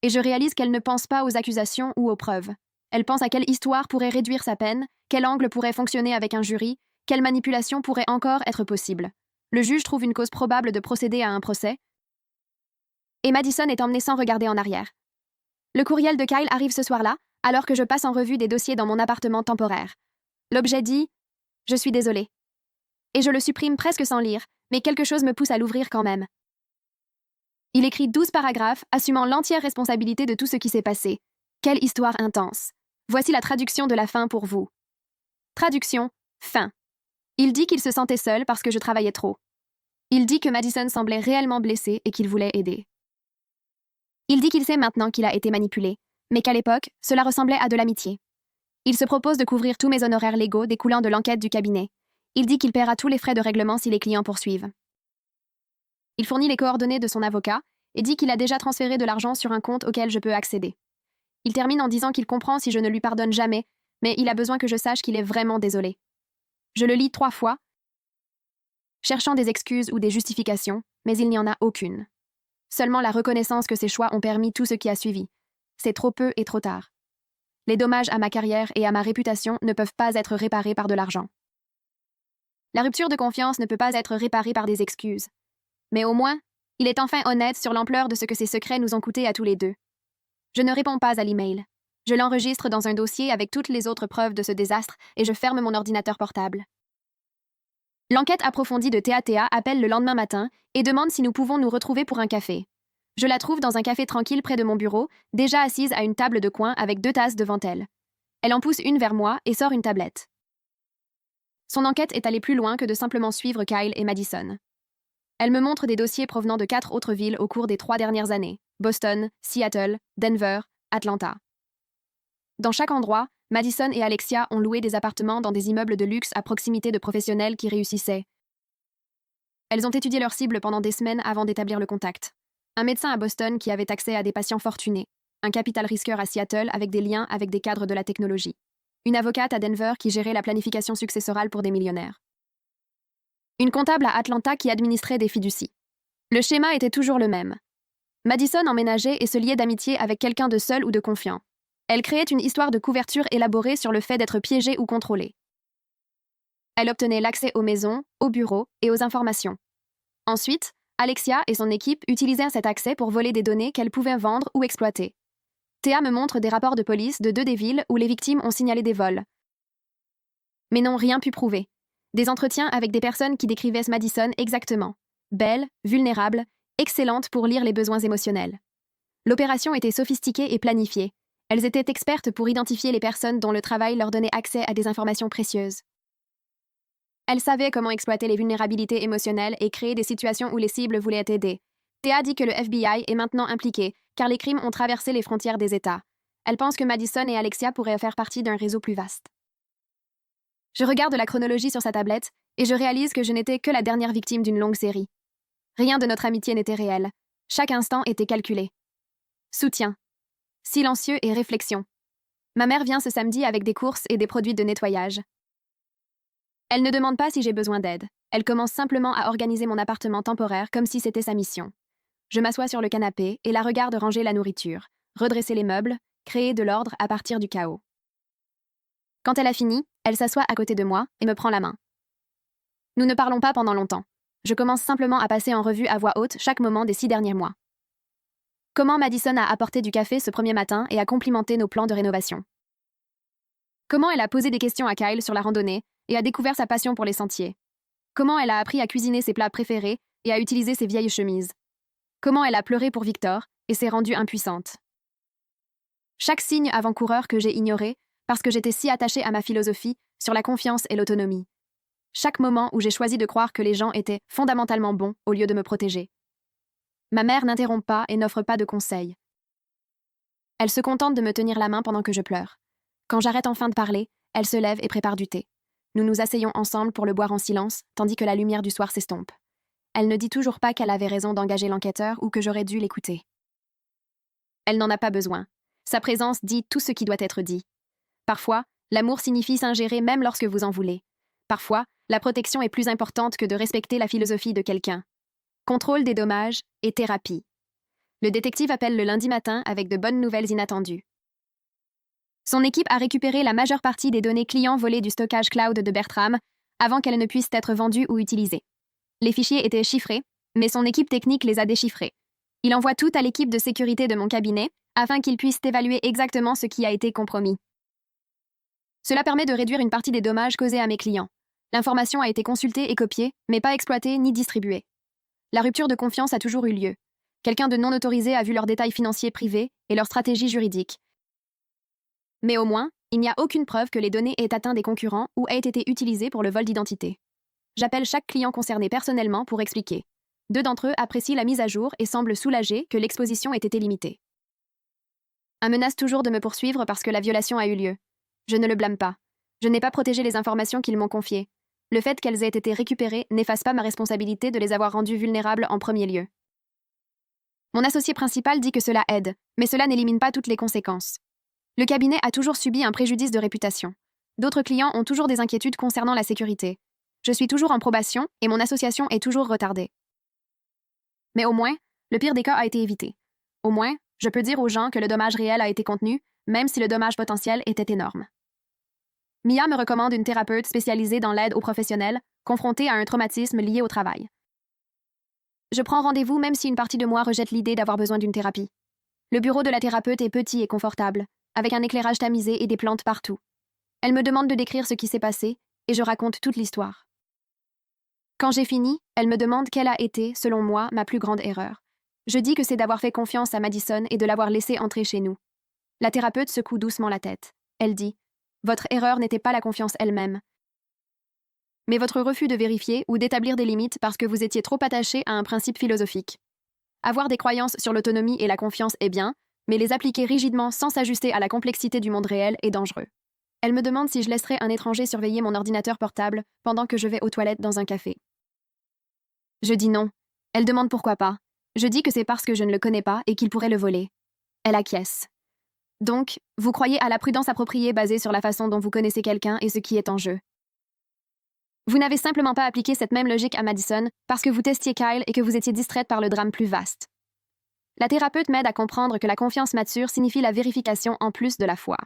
A: Et je réalise qu'elle ne pense pas aux accusations ou aux preuves. Elle pense à quelle histoire pourrait réduire sa peine, quel angle pourrait fonctionner avec un jury, quelle manipulation pourrait encore être possible. Le juge trouve une cause probable de procéder à un procès. Et Madison est emmenée sans regarder en arrière. Le courriel de Kyle arrive ce soir-là, alors que je passe en revue des dossiers dans mon appartement temporaire. L'objet dit « Je suis désolée ». Et je le supprime presque sans lire, mais quelque chose me pousse à l'ouvrir quand même. Il écrit 12 paragraphes, assumant l'entière responsabilité de tout ce qui s'est passé. Quelle histoire intense. Voici la traduction de la fin pour vous. Traduction, fin. Il dit qu'il se sentait seul parce que je travaillais trop. Il dit que Madison semblait réellement blessé et qu'il voulait aider. Il dit qu'il sait maintenant qu'il a été manipulé, mais qu'à l'époque, cela ressemblait à de l'amitié. Il se propose de couvrir tous mes honoraires légaux découlant de l'enquête du cabinet. Il dit qu'il paiera tous les frais de règlement si les clients poursuivent. Il fournit les coordonnées de son avocat et dit qu'il a déjà transféré de l'argent sur un compte auquel je peux accéder. Il termine en disant qu'il comprend si je ne lui pardonne jamais, mais il a besoin que je sache qu'il est vraiment désolé. Je le lis 3 fois, cherchant des excuses ou des justifications, mais il n'y en a aucune. Seulement la reconnaissance que ses choix ont permis tout ce qui a suivi. C'est trop peu et trop tard. Les dommages à ma carrière et à ma réputation ne peuvent pas être réparés par de l'argent. La rupture de confiance ne peut pas être réparée par des excuses. Mais au moins, il est enfin honnête sur l'ampleur de ce que ses secrets nous ont coûté à tous les deux. Je ne réponds pas à l'email. Je l'enregistre dans un dossier avec toutes les autres preuves de ce désastre et je ferme mon ordinateur portable. L'enquête approfondie de TATA appelle le lendemain matin et demande si nous pouvons nous retrouver pour un café. Je la trouve dans un café tranquille près de mon bureau, déjà assise à une table de coin avec 2 tasses devant elle. Elle en pousse une vers moi et sort une tablette. Son enquête est allée plus loin que de simplement suivre Kyle et Madison. Elle me montre des dossiers provenant de 4 autres villes au cours des 3 dernières années: Boston, Seattle, Denver, Atlanta. Dans chaque endroit, Madison et Alexia ont loué des appartements dans des immeubles de luxe à proximité de professionnels qui réussissaient. Elles ont étudié leur cible pendant des semaines avant d'établir le contact. Un médecin à Boston qui avait accès à des patients fortunés. Un capital risqueur à Seattle avec des liens avec des cadres de la technologie. Une avocate à Denver qui gérait la planification successorale pour des millionnaires. Une comptable à Atlanta qui administrait des fiducies. Le schéma était toujours le même. Madison emménageait et se liait d'amitié avec quelqu'un de seul ou de confiant. Elle créait une histoire de couverture élaborée sur le fait d'être piégée ou contrôlée. Elle obtenait l'accès aux maisons, aux bureaux et aux informations. Ensuite, Alexia et son équipe utilisaient cet accès pour voler des données qu'elles pouvaient vendre ou exploiter. Théa me montre des rapports de police de 2 des villes où les victimes ont signalé des vols. Mais n'ont rien pu prouver. Des entretiens avec des personnes qui décrivaient Madison exactement. Belle, vulnérable, excellente pour lire les besoins émotionnels. L'opération était sophistiquée et planifiée. Elles étaient expertes pour identifier les personnes dont le travail leur donnait accès à des informations précieuses. Elles savaient comment exploiter les vulnérabilités émotionnelles et créer des situations où les cibles voulaient aider. Théa dit que le FBI est maintenant impliqué, car les crimes ont traversé les frontières des États. Elle pense que Madison et Alexia pourraient faire partie d'un réseau plus vaste. Je regarde la chronologie sur sa tablette et je réalise que je n'étais que la dernière victime d'une longue série. Rien de notre amitié n'était réel. Chaque instant était calculé. Soutien. Silencieux et réflexion. Ma mère vient ce samedi avec des courses et des produits de nettoyage. Elle ne demande pas si j'ai besoin d'aide. Elle commence simplement à organiser mon appartement temporaire comme si c'était sa mission. Je m'assois sur le canapé et la regarde ranger la nourriture, redresser les meubles, créer de l'ordre à partir du chaos. Quand elle a fini, elle s'assoit à côté de moi et me prend la main. Nous ne parlons pas pendant longtemps. Je commence simplement à passer en revue à voix haute chaque moment des 6 derniers mois. Comment Madison a apporté du café ce premier matin et a complimenté nos plans de rénovation. Comment elle a posé des questions à Kyle sur la randonnée et a découvert sa passion pour les sentiers. Comment elle a appris à cuisiner ses plats préférés et à utiliser ses vieilles chemises. Comment elle a pleuré pour Victor et s'est rendue impuissante. Chaque signe avant-coureur que j'ai ignoré parce que j'étais si attachée à ma philosophie sur la confiance et l'autonomie. Chaque moment où j'ai choisi de croire que les gens étaient fondamentalement bons au lieu de me protéger. Ma mère n'interrompt pas et n'offre pas de conseils. Elle se contente de me tenir la main pendant que je pleure. Quand j'arrête enfin de parler, elle se lève et prépare du thé. Nous nous asseyons ensemble pour le boire en silence, tandis que la lumière du soir s'estompe. Elle ne dit toujours pas qu'elle avait raison d'engager l'enquêteur ou que j'aurais dû l'écouter. Elle n'en a pas besoin. Sa présence dit tout ce qui doit être dit. Parfois, l'amour signifie s'ingérer même lorsque vous en voulez. Parfois, la protection est plus importante que de respecter la philosophie de quelqu'un. Contrôle des dommages et thérapie. Le détective appelle le lundi matin avec de bonnes nouvelles inattendues. Son équipe a récupéré la majeure partie des données clients volées du stockage cloud de Bertram avant qu'elles ne puissent être vendues ou utilisées. Les fichiers étaient chiffrés, mais son équipe technique les a déchiffrés. Il envoie tout à l'équipe de sécurité de mon cabinet afin qu'ils puissent évaluer exactement ce qui a été compromis. Cela permet de réduire une partie des dommages causés à mes clients. L'information a été consultée et copiée, mais pas exploitée ni distribuée. La rupture de confiance a toujours eu lieu. Quelqu'un de non autorisé a vu leurs détails financiers privés et leur stratégie juridique. Mais au moins, il n'y a aucune preuve que les données aient atteint des concurrents ou aient été utilisées pour le vol d'identité. J'appelle chaque client concerné personnellement pour expliquer. 2 d'entre eux apprécient la mise à jour et semblent soulagés que l'exposition ait été limitée. Un menace toujours de me poursuivre parce que la violation a eu lieu. Je ne le blâme pas. Je n'ai pas protégé les informations qu'ils m'ont confiées. Le fait qu'elles aient été récupérées n'efface pas ma responsabilité de les avoir rendues vulnérables en premier lieu. Mon associé principal dit que cela aide, mais cela n'élimine pas toutes les conséquences. Le cabinet a toujours subi un préjudice de réputation. D'autres clients ont toujours des inquiétudes concernant la sécurité. Je suis toujours en probation et mon association est toujours retardée. Mais au moins, le pire des cas a été évité. Au moins, je peux dire aux gens que le dommage réel a été contenu, même si le dommage potentiel était énorme. Mia me recommande une thérapeute spécialisée dans l'aide aux professionnels, confrontés à un traumatisme lié au travail. Je prends rendez-vous même si une partie de moi rejette l'idée d'avoir besoin d'une thérapie. Le bureau de la thérapeute est petit et confortable, avec un éclairage tamisé et des plantes partout. Elle me demande de décrire ce qui s'est passé, et je raconte toute l'histoire. Quand j'ai fini, elle me demande quelle a été, selon moi, ma plus grande erreur. Je dis que c'est d'avoir fait confiance à Madison et de l'avoir laissé entrer chez nous. La thérapeute secoue doucement la tête. Elle dit « Votre erreur n'était pas la confiance elle-même, mais votre refus de vérifier ou d'établir des limites parce que vous étiez trop attaché à un principe philosophique. Avoir des croyances sur l'autonomie et la confiance est bien, mais les appliquer rigidement sans s'ajuster à la complexité du monde réel est dangereux. » Elle me demande si je laisserai un étranger surveiller mon ordinateur portable pendant que je vais aux toilettes dans un café. Je dis non. Elle demande pourquoi pas. Je dis que c'est parce que je ne le connais pas et qu'il pourrait le voler. Elle acquiesce. Donc, vous croyez à la prudence appropriée basée sur la façon dont vous connaissez quelqu'un et ce qui est en jeu. Vous n'avez simplement pas appliqué cette même logique à Madison parce que vous testiez Kyle et que vous étiez distraite par le drame plus vaste. La thérapeute m'aide à comprendre que la confiance mature signifie la vérification en plus de la foi.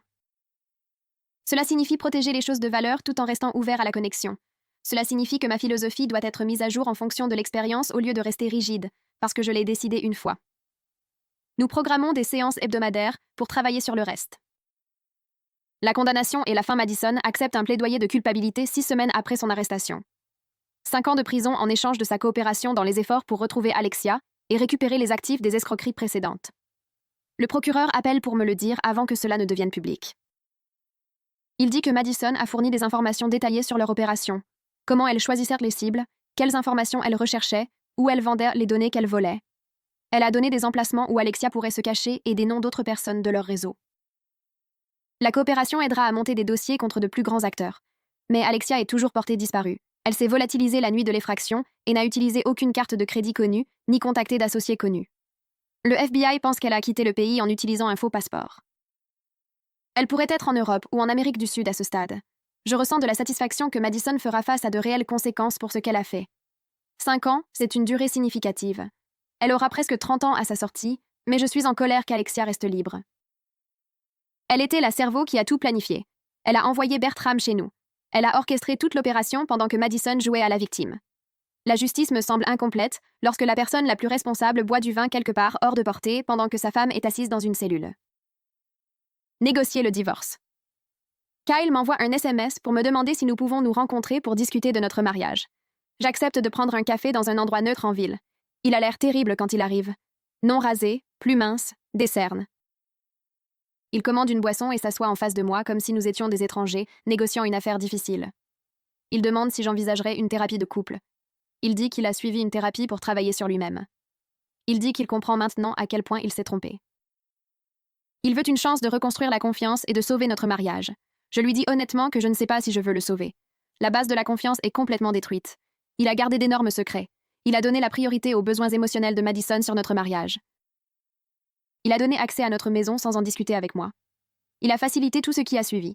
A: Cela signifie protéger les choses de valeur tout en restant ouvert à la connexion. Cela signifie que ma philosophie doit être mise à jour en fonction de l'expérience au lieu de rester rigide, parce que je l'ai décidé une fois. Nous programmons des séances hebdomadaires pour travailler sur le reste. La condamnation et la fin Madison acceptent un plaidoyer de culpabilité 6 semaines après son arrestation. 5 ans de prison en échange de sa coopération dans les efforts pour retrouver Alexia et récupérer les actifs des escroqueries précédentes. Le procureur appelle pour me le dire avant que cela ne devienne public. Il dit que Madison a fourni des informations détaillées sur leur opération, comment elle choisissait les cibles, quelles informations elle recherchait, où elle vendait les données qu'elle volait. Elle a donné des emplacements où Alexia pourrait se cacher et des noms d'autres personnes de leur réseau. La coopération aidera à monter des dossiers contre de plus grands acteurs. Mais Alexia est toujours portée disparue. Elle s'est volatilisée la nuit de l'effraction et n'a utilisé aucune carte de crédit connue, ni contacté d'associés connus. Le FBI pense qu'elle a quitté le pays en utilisant un faux passeport. Elle pourrait être en Europe ou en Amérique du Sud à ce stade. Je ressens de la satisfaction que Madison fera face à de réelles conséquences pour ce qu'elle a fait. 5 ans, c'est une durée significative. Elle aura presque 30 ans à sa sortie, mais je suis en colère qu'Alexia reste libre. Elle était la cerveau qui a tout planifié. Elle a envoyé Bertram chez nous. Elle a orchestré toute l'opération pendant que Madison jouait à la victime. La justice me semble incomplète lorsque la personne la plus responsable boit du vin quelque part hors de portée pendant que sa femme est assise dans une cellule. Négocier le divorce. Kyle m'envoie un SMS pour me demander si nous pouvons nous rencontrer pour discuter de notre mariage. J'accepte de prendre un café dans un endroit neutre en ville. Il a l'air terrible quand il arrive. Non rasé, plus mince, des cernes. Il commande une boisson et s'assoit en face de moi comme si nous étions des étrangers négociant une affaire difficile. Il demande si j'envisagerais une thérapie de couple. Il dit qu'il a suivi une thérapie pour travailler sur lui-même. Il dit qu'il comprend maintenant à quel point il s'est trompé. Il veut une chance de reconstruire la confiance et de sauver notre mariage. Je lui dis honnêtement que je ne sais pas si je veux le sauver. La base de la confiance est complètement détruite. Il a gardé d'énormes secrets. Il a donné la priorité aux besoins émotionnels de Madison sur notre mariage. Il a donné accès à notre maison sans en discuter avec moi. Il a facilité tout ce qui a suivi.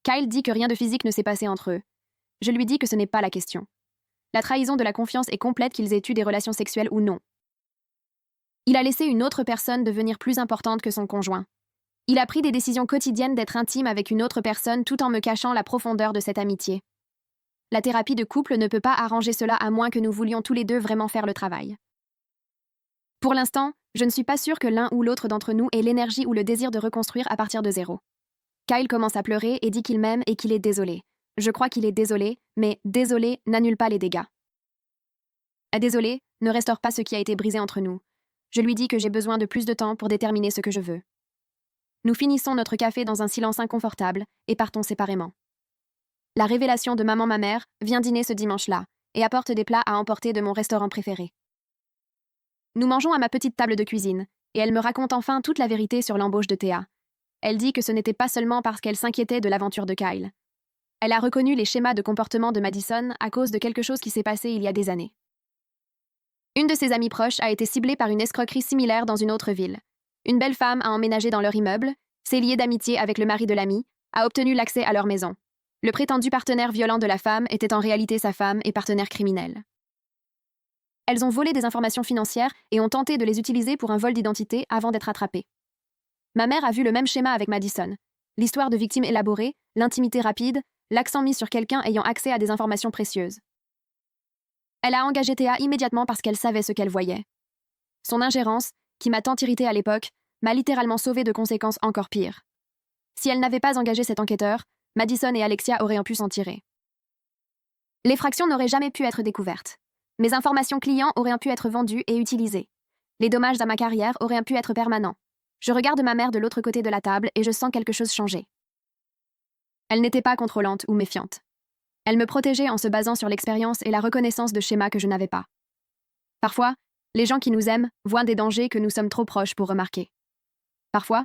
A: Kyle dit que rien de physique ne s'est passé entre eux. Je lui dis que ce n'est pas la question. La trahison de la confiance est complète qu'ils aient eu des relations sexuelles ou non. Il a laissé une autre personne devenir plus importante que son conjoint. Il a pris des décisions quotidiennes d'être intime avec une autre personne tout en me cachant la profondeur de cette amitié. La thérapie de couple ne peut pas arranger cela à moins que nous voulions tous les deux vraiment faire le travail. Pour l'instant, je ne suis pas sûre que l'un ou l'autre d'entre nous ait l'énergie ou le désir de reconstruire à partir de zéro. Kyle commence à pleurer et dit qu'il m'aime et qu'il est désolé. Je crois qu'il est désolé, mais désolé n'annule pas les dégâts. Désolé ne restaure pas ce qui a été brisé entre nous. Je lui dis que j'ai besoin de plus de temps pour déterminer ce que je veux. Nous finissons notre café dans un silence inconfortable et partons séparément. La révélation de maman ma mère vient dîner ce dimanche-là et apporte des plats à emporter de mon restaurant préféré. Nous mangeons à ma petite table de cuisine et elle me raconte enfin toute la vérité sur l'embauche de Théa. Elle dit que ce n'était pas seulement parce qu'elle s'inquiétait de l'aventure de Kyle. Elle a reconnu les schémas de comportement de Madison à cause de quelque chose qui s'est passé il y a des années. Une de ses amies proches a été ciblée par une escroquerie similaire dans une autre ville. Une belle femme a emménagé dans leur immeuble, s'est liée d'amitié avec le mari de l'amie, a obtenu l'accès à leur maison. Le prétendu partenaire violent de la femme était en réalité sa femme et partenaire criminel. Elles ont volé des informations financières et ont tenté de les utiliser pour un vol d'identité avant d'être attrapées. Ma mère a vu le même schéma avec Madison. L'histoire de victimes élaborée, l'intimité rapide, l'accent mis sur quelqu'un ayant accès à des informations précieuses. Elle a engagé Théa immédiatement parce qu'elle savait ce qu'elle voyait. Son ingérence, qui m'a tant irritée à l'époque, m'a littéralement sauvée de conséquences encore pires. Si elle n'avait pas engagé cet enquêteur, Madison et Alexia auraient pu s'en tirer. L'effraction n'aurait jamais pu être découverte. Mes informations clients auraient pu être vendues et utilisées. Les dommages à ma carrière auraient pu être permanents. Je regarde ma mère de l'autre côté de la table et je sens quelque chose changer. Elle n'était pas contrôlante ou méfiante. Elle me protégeait en se basant sur l'expérience et la reconnaissance de schémas que je n'avais pas. Parfois, les gens qui nous aiment voient des dangers que nous sommes trop proches pour remarquer. Parfois,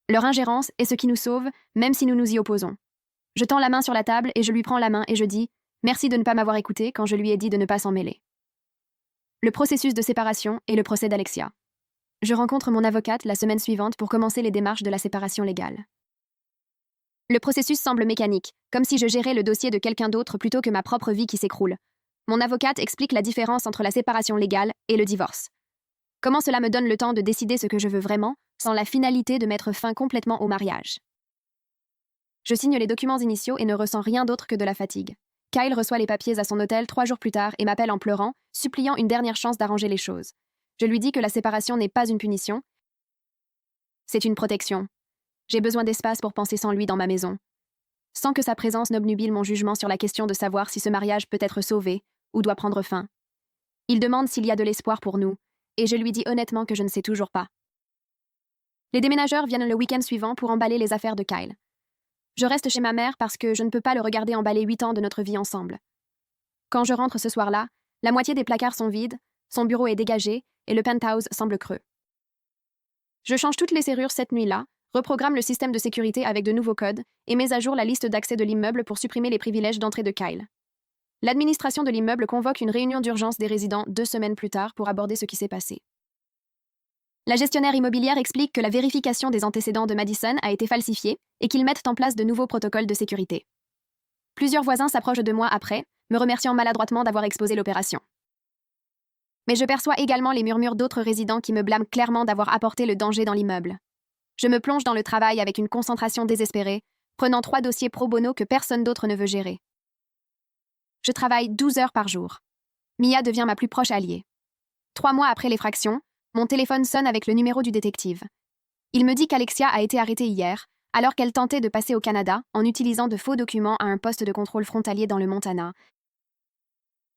A: leur ingérence est ce qui nous sauve, même si nous nous y opposons. Je tends la main sur la table et je lui prends la main et je dis « Merci de ne pas m'avoir écouté quand je lui ai dit de ne pas s'en mêler ». Le processus de séparation et le procès d'Alexia. Je rencontre mon avocate la semaine suivante pour commencer les démarches de la séparation légale. Le processus semble mécanique, comme si je gérais le dossier de quelqu'un d'autre plutôt que ma propre vie qui s'écroule. Mon avocate explique la différence entre la séparation légale et le divorce. Comment cela me donne le temps de décider ce que je veux vraiment, sans la finalité de mettre fin complètement au mariage. Je signe les documents initiaux et ne ressens rien d'autre que de la fatigue. Kyle reçoit les papiers à son hôtel 3 jours plus tard et m'appelle en pleurant, suppliant une dernière chance d'arranger les choses. Je lui dis que la séparation n'est pas une punition. C'est une protection. J'ai besoin d'espace pour penser sans lui dans ma maison. Sans que sa présence n'obnubile mon jugement sur la question de savoir si ce mariage peut être sauvé ou doit prendre fin. Il demande s'il y a de l'espoir pour nous, et je lui dis honnêtement que je ne sais toujours pas. Les déménageurs viennent le week-end suivant pour emballer les affaires de Kyle. Je reste chez ma mère parce que je ne peux pas le regarder emballer 8 ans de notre vie ensemble. Quand je rentre ce soir-là, la moitié des placards sont vides, son bureau est dégagé et le penthouse semble creux. Je change toutes les serrures cette nuit-là, reprogramme le système de sécurité avec de nouveaux codes et mets à jour la liste d'accès de l'immeuble pour supprimer les privilèges d'entrée de Kyle. L'administration de l'immeuble convoque une réunion d'urgence des résidents 2 semaines plus tard pour aborder ce qui s'est passé. La gestionnaire immobilière explique que la vérification des antécédents de Madison a été falsifiée et qu'ils mettent en place de nouveaux protocoles de sécurité. Plusieurs voisins s'approchent de moi après, me remerciant maladroitement d'avoir exposé l'opération. Mais je perçois également les murmures d'autres résidents qui me blâment clairement d'avoir apporté le danger dans l'immeuble. Je me plonge dans le travail avec une concentration désespérée, prenant 3 dossiers pro bono que personne d'autre ne veut gérer. Je travaille 12 heures par jour. Mia devient ma plus proche alliée. 3 mois après l'effraction, mon téléphone sonne avec le numéro du détective. Il me dit qu'Alexia a été arrêtée hier, alors qu'elle tentait de passer au Canada en utilisant de faux documents à un poste de contrôle frontalier dans le Montana.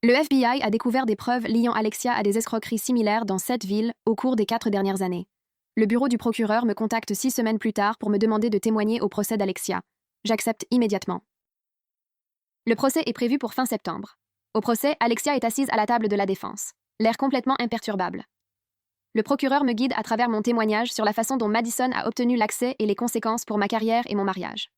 A: Le FBI a découvert des preuves liant Alexia à des escroqueries similaires dans 7 villes au cours des 4 dernières années. Le bureau du procureur me contacte 6 semaines plus tard pour me demander de témoigner au procès d'Alexia. J'accepte immédiatement. Le procès est prévu pour fin septembre. Au procès, Alexia est assise à la table de la défense, l'air complètement imperturbable. Le procureur me guide à travers mon témoignage sur la façon dont Madison a obtenu l'accès et les conséquences pour ma carrière et mon mariage.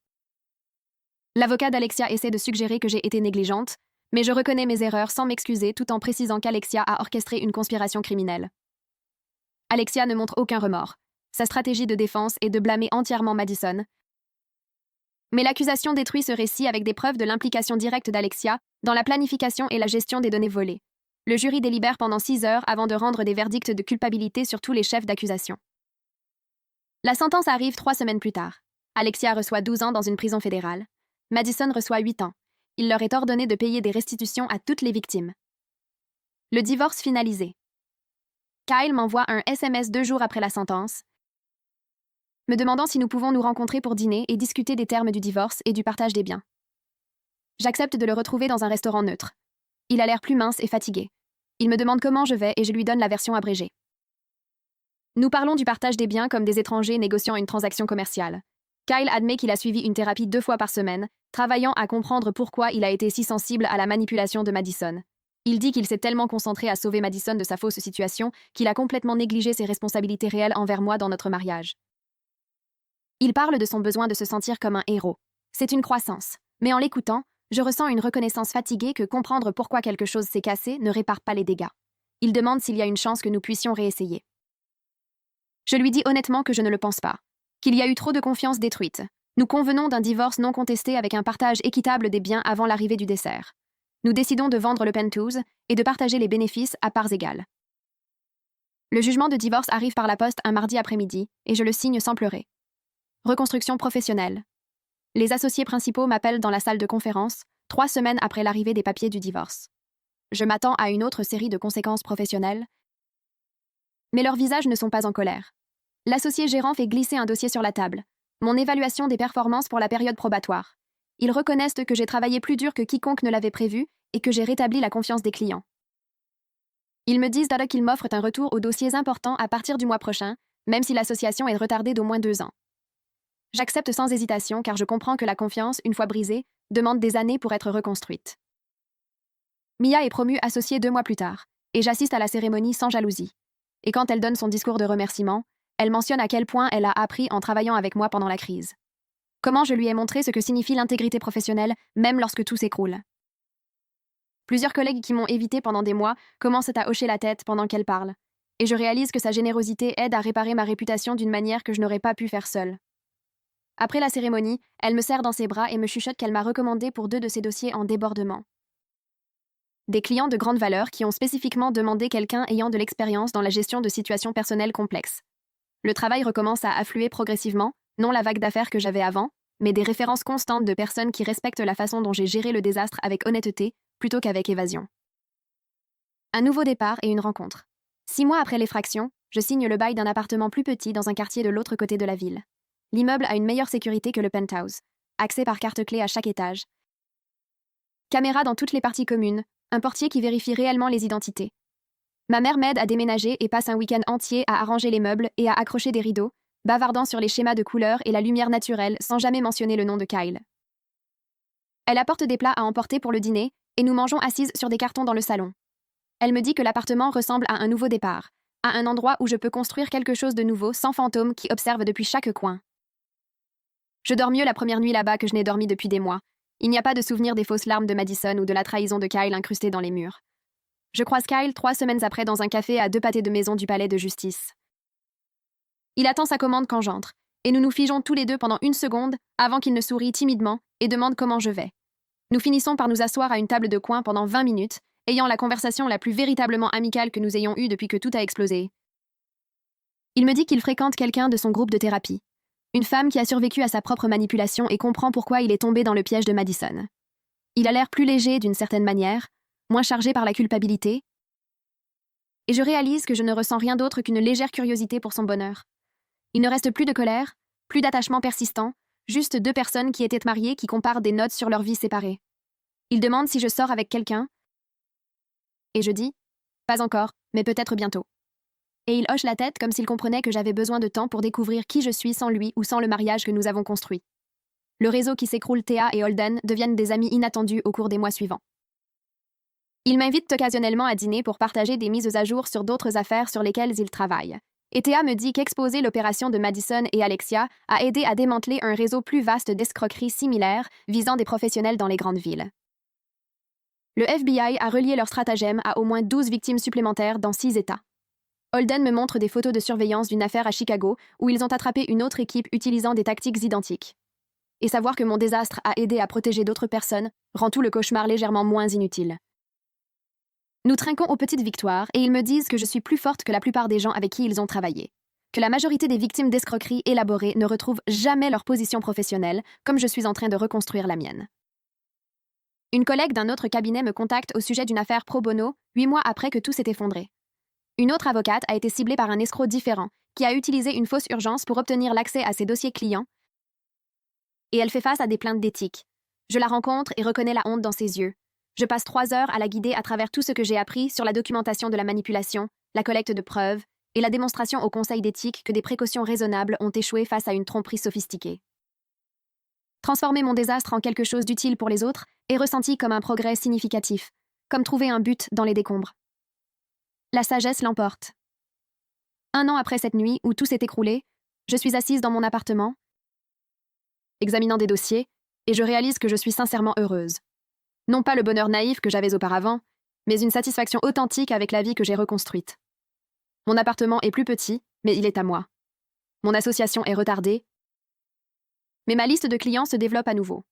A: L'avocat d'Alexia essaie de suggérer que j'ai été négligente, mais je reconnais mes erreurs sans m'excuser tout en précisant qu'Alexia a orchestré une conspiration criminelle. Alexia ne montre aucun remords. Sa stratégie de défense est de blâmer entièrement Madison. Mais l'accusation détruit ce récit avec des preuves de l'implication directe d'Alexia dans la planification et la gestion des données volées. Le jury délibère pendant 6 heures avant de rendre des verdicts de culpabilité sur tous les chefs d'accusation. La sentence arrive 3 semaines plus tard. Alexia reçoit 12 ans dans une prison fédérale. Madison reçoit 8 ans. Il leur est ordonné de payer des restitutions à toutes les victimes. Le divorce finalisé. Kyle m'envoie un SMS 2 jours après la sentence, me demandant si nous pouvons nous rencontrer pour dîner et discuter des termes du divorce et du partage des biens. J'accepte de le retrouver dans un restaurant neutre. Il a l'air plus mince et fatigué. Il me demande comment je vais et je lui donne la version abrégée. Nous parlons du partage des biens comme des étrangers négociant une transaction commerciale. Kyle admet qu'il a suivi une thérapie 2 fois par semaine, travaillant à comprendre pourquoi il a été si sensible à la manipulation de Madison. Il dit qu'il s'est tellement concentré à sauver Madison de sa fausse situation qu'il a complètement négligé ses responsabilités réelles envers moi dans notre mariage. Il parle de son besoin de se sentir comme un héros. C'est une croissance. Mais en l'écoutant, je ressens une reconnaissance fatiguée que comprendre pourquoi quelque chose s'est cassé ne répare pas les dégâts. Il demande s'il y a une chance que nous puissions réessayer. Je lui dis honnêtement que je ne le pense pas. Qu'il y a eu trop de confiance détruite. Nous convenons d'un divorce non contesté avec un partage équitable des biens avant l'arrivée du dessert. Nous décidons de vendre le penthouse et de partager les bénéfices à parts égales. Le jugement de divorce arrive par la poste un mardi après-midi et je le signe sans pleurer. Reconstruction professionnelle. Les associés principaux m'appellent dans la salle de conférence, 3 semaines après l'arrivée des papiers du divorce. Je m'attends à une autre série de conséquences professionnelles, mais leurs visages ne sont pas en colère. L'associé gérant fait glisser un dossier sur la table. Mon évaluation des performances pour la période probatoire. Ils reconnaissent que j'ai travaillé plus dur que quiconque ne l'avait prévu et que j'ai rétabli la confiance des clients. Ils me disent qu'ils m'offrent un retour aux dossiers importants à partir du mois prochain, même si l'association est retardée d'au moins 2 ans. J'accepte sans hésitation car je comprends que la confiance, une fois brisée, demande des années pour être reconstruite. Mia est promue associée 2 mois plus tard, et j'assiste à la cérémonie sans jalousie. Et quand elle donne son discours de remerciement, elle mentionne à quel point elle a appris en travaillant avec moi pendant la crise. Comment je lui ai montré ce que signifie l'intégrité professionnelle, même lorsque tout s'écroule. Plusieurs collègues qui m'ont évité pendant des mois commencent à hocher la tête pendant qu'elle parle, et je réalise que sa générosité aide à réparer ma réputation d'une manière que je n'aurais pas pu faire seule. Après la cérémonie, elle me serre dans ses bras et me chuchote qu'elle m'a recommandé pour 2 de ses dossiers en débordement. Des clients de grande valeur qui ont spécifiquement demandé quelqu'un ayant de l'expérience dans la gestion de situations personnelles complexes. Le travail recommence à affluer progressivement, non la vague d'affaires que j'avais avant, mais des références constantes de personnes qui respectent la façon dont j'ai géré le désastre avec honnêteté, plutôt qu'avec évasion. Un nouveau départ et une rencontre. 6 mois après l'effraction, je signe le bail d'un appartement plus petit dans un quartier de l'autre côté de la ville. L'immeuble a une meilleure sécurité que le penthouse. Accès par carte-clé à chaque étage. Caméra dans toutes les parties communes, un portier qui vérifie réellement les identités. Ma mère m'aide à déménager et passe un week-end entier à arranger les meubles et à accrocher des rideaux, bavardant sur les schémas de couleurs et la lumière naturelle sans jamais mentionner le nom de Kyle. Elle apporte des plats à emporter pour le dîner, et nous mangeons assises sur des cartons dans le salon. Elle me dit que l'appartement ressemble à un nouveau départ, à un endroit où je peux construire quelque chose de nouveau sans fantômes qui observent depuis chaque coin. Je dors mieux la première nuit là-bas que je n'ai dormi depuis des mois. Il n'y a pas de souvenir des fausses larmes de Madison ou de la trahison de Kyle incrustée dans les murs. Je croise Kyle 3 semaines après dans un café à 2 pâtés de maison du palais de justice. Il attend sa commande quand j'entre, et nous nous figeons tous les deux pendant 1 seconde avant qu'il ne sourie timidement et demande comment je vais. Nous finissons par nous asseoir à une table de coin pendant 20 minutes, ayant la conversation la plus véritablement amicale que nous ayons eue depuis que tout a explosé. Il me dit qu'il fréquente quelqu'un de son groupe de thérapie. Une femme qui a survécu à sa propre manipulation et comprend pourquoi il est tombé dans le piège de Madison. Il a l'air plus léger d'une certaine manière, moins chargé par la culpabilité, et je réalise que je ne ressens rien d'autre qu'une légère curiosité pour son bonheur. Il ne reste plus de colère, plus d'attachement persistant, juste 2 personnes qui étaient mariées qui comparent des notes sur leur vie séparée. Il demande si je sors avec quelqu'un, et je dis « Pas encore, mais peut-être bientôt ». Et il hoche la tête comme s'il comprenait que j'avais besoin de temps pour découvrir qui je suis sans lui ou sans le mariage que nous avons construit. Le réseau qui s'écroule, Thea et Holden deviennent des amis inattendus au cours des mois suivants. Ils m'invitent occasionnellement à dîner pour partager des mises à jour sur d'autres affaires sur lesquelles ils travaillent. Et Thea me dit qu'exposer l'opération de Madison et Alexia a aidé à démanteler un réseau plus vaste d'escroqueries similaires visant des professionnels dans les grandes villes. Le FBI a relié leur stratagème à au moins 12 victimes supplémentaires dans 6 États. Holden me montre des photos de surveillance d'une affaire à Chicago où ils ont attrapé une autre équipe utilisant des tactiques identiques. Et savoir que mon désastre a aidé à protéger d'autres personnes rend tout le cauchemar légèrement moins inutile. Nous trinquons aux petites victoires et ils me disent que je suis plus forte que la plupart des gens avec qui ils ont travaillé, que la majorité des victimes d'escroqueries élaborées ne retrouvent jamais leur position professionnelle, comme je suis en train de reconstruire la mienne. Une collègue d'un autre cabinet me contacte au sujet d'une affaire pro bono, 8 mois après que tout s'est effondré. Une autre avocate a été ciblée par un escroc différent, qui a utilisé une fausse urgence pour obtenir l'accès à ses dossiers clients, et elle fait face à des plaintes d'éthique. Je la rencontre et reconnais la honte dans ses yeux. Je passe 3 heures à la guider à travers tout ce que j'ai appris sur la documentation de la manipulation, la collecte de preuves et la démonstration au conseil d'éthique que des précautions raisonnables ont échoué face à une tromperie sophistiquée. Transformer mon désastre en quelque chose d'utile pour les autres est ressenti comme un progrès significatif, comme trouver un but dans les décombres. La sagesse l'emporte. 1 an après cette nuit où tout s'est écroulé, je suis assise dans mon appartement, examinant des dossiers, et je réalise que je suis sincèrement heureuse. Non pas le bonheur naïf que j'avais auparavant, mais une satisfaction authentique avec la vie que j'ai reconstruite. Mon appartement est plus petit, mais il est à moi. Mon association est retardée, mais ma liste de clients se développe à nouveau.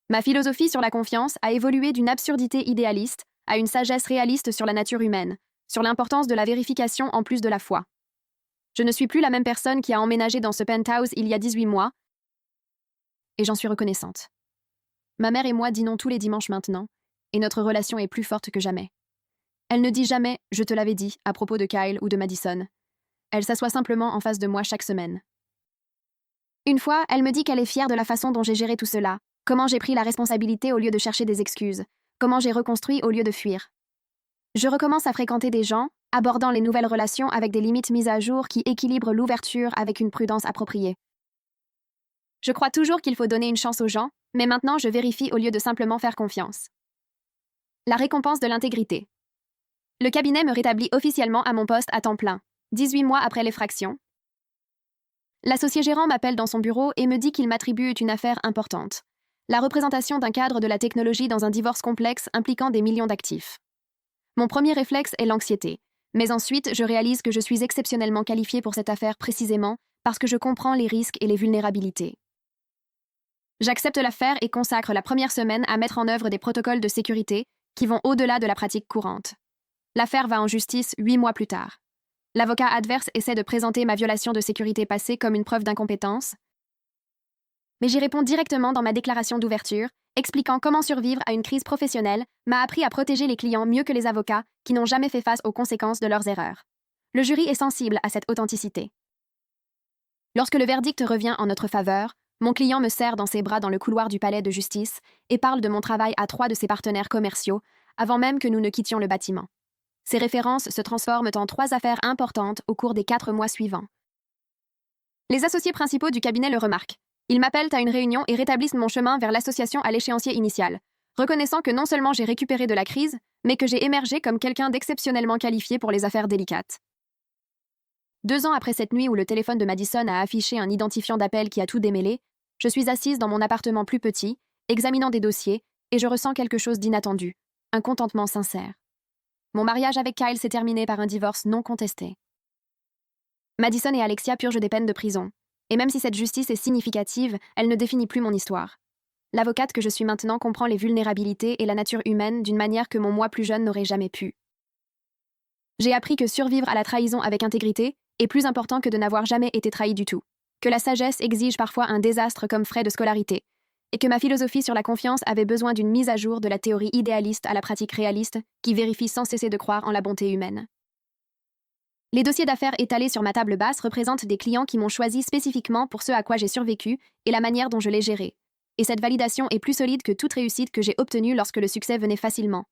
A: Ma philosophie sur la confiance a évolué d'une absurdité idéaliste à une sagesse réaliste sur la nature humaine, sur l'importance de la vérification en plus de la foi. Je ne suis plus la même personne qui a emménagé dans ce penthouse il y a 18 mois, et j'en suis reconnaissante. Ma mère et moi dînons tous les dimanches maintenant, et notre relation est plus forte que jamais. Elle ne dit jamais « je te l'avais dit » à propos de Kyle ou de Madison. Elle s'assoit simplement en face de moi chaque semaine. Une fois, elle me dit qu'elle est fière de la façon dont j'ai géré tout cela, comment j'ai pris la responsabilité au lieu de chercher des excuses, comment j'ai reconstruit au lieu de fuir. Je recommence à fréquenter des gens, abordant les nouvelles relations avec des limites mises à jour qui équilibrent l'ouverture avec une prudence appropriée. Je crois toujours qu'il faut donner une chance aux gens, mais maintenant je vérifie au lieu de simplement faire confiance. La récompense de l'intégrité. Le cabinet me rétablit officiellement à mon poste à temps plein, 18 mois après l'effraction. L'associé gérant m'appelle dans son bureau et me dit qu'il m'attribue une affaire importante. La représentation d'un cadre de la technologie dans un divorce complexe impliquant des millions d'actifs. Mon premier réflexe est l'anxiété, mais ensuite je réalise que je suis exceptionnellement qualifiée pour cette affaire précisément parce que je comprends les risques et les vulnérabilités. J'accepte l'affaire et consacre la première semaine à mettre en œuvre des protocoles de sécurité qui vont au-delà de la pratique courante. L'affaire va en justice 8 mois plus tard. L'avocat adverse essaie de présenter ma violation de sécurité passée comme une preuve d'incompétence, mais j'y réponds directement dans ma déclaration d'ouverture, expliquant comment survivre à une crise professionnelle m'a appris à protéger les clients mieux que les avocats qui n'ont jamais fait face aux conséquences de leurs erreurs. Le jury est sensible à cette authenticité. Lorsque le verdict revient en notre faveur, mon client me serre dans ses bras dans le couloir du palais de justice et parle de mon travail à 3 de ses partenaires commerciaux avant même que nous ne quittions le bâtiment. Ces références se transforment en 3 affaires importantes au cours des 4 mois suivants. Les associés principaux du cabinet le remarquent. Ils m'appellent à une réunion et rétablissent mon chemin vers l'association à l'échéancier initial, reconnaissant que non seulement j'ai récupéré de la crise, mais que j'ai émergé comme quelqu'un d'exceptionnellement qualifié pour les affaires délicates. 2 ans après cette nuit où le téléphone de Madison a affiché un identifiant d'appel qui a tout démêlé, je suis assise dans mon appartement plus petit, examinant des dossiers, et je ressens quelque chose d'inattendu, un contentement sincère. Mon mariage avec Kyle s'est terminé par un divorce non contesté. Madison et Alexia purgent des peines de prison, et même si cette justice est significative, elle ne définit plus mon histoire. L'avocate que je suis maintenant comprend les vulnérabilités et la nature humaine d'une manière que mon moi plus jeune n'aurait jamais pu. J'ai appris que survivre à la trahison avec intégrité est plus important que de n'avoir jamais été trahi du tout, que la sagesse exige parfois un désastre comme frais de scolarité, et que ma philosophie sur la confiance avait besoin d'une mise à jour de la théorie idéaliste à la pratique réaliste qui vérifie sans cesser de croire en la bonté humaine. Les dossiers d'affaires étalés sur ma table basse représentent des clients qui m'ont choisi spécifiquement pour ce à quoi j'ai survécu et la manière dont je l'ai géré. Et cette validation est plus solide que toute réussite que j'ai obtenue lorsque le succès venait facilement.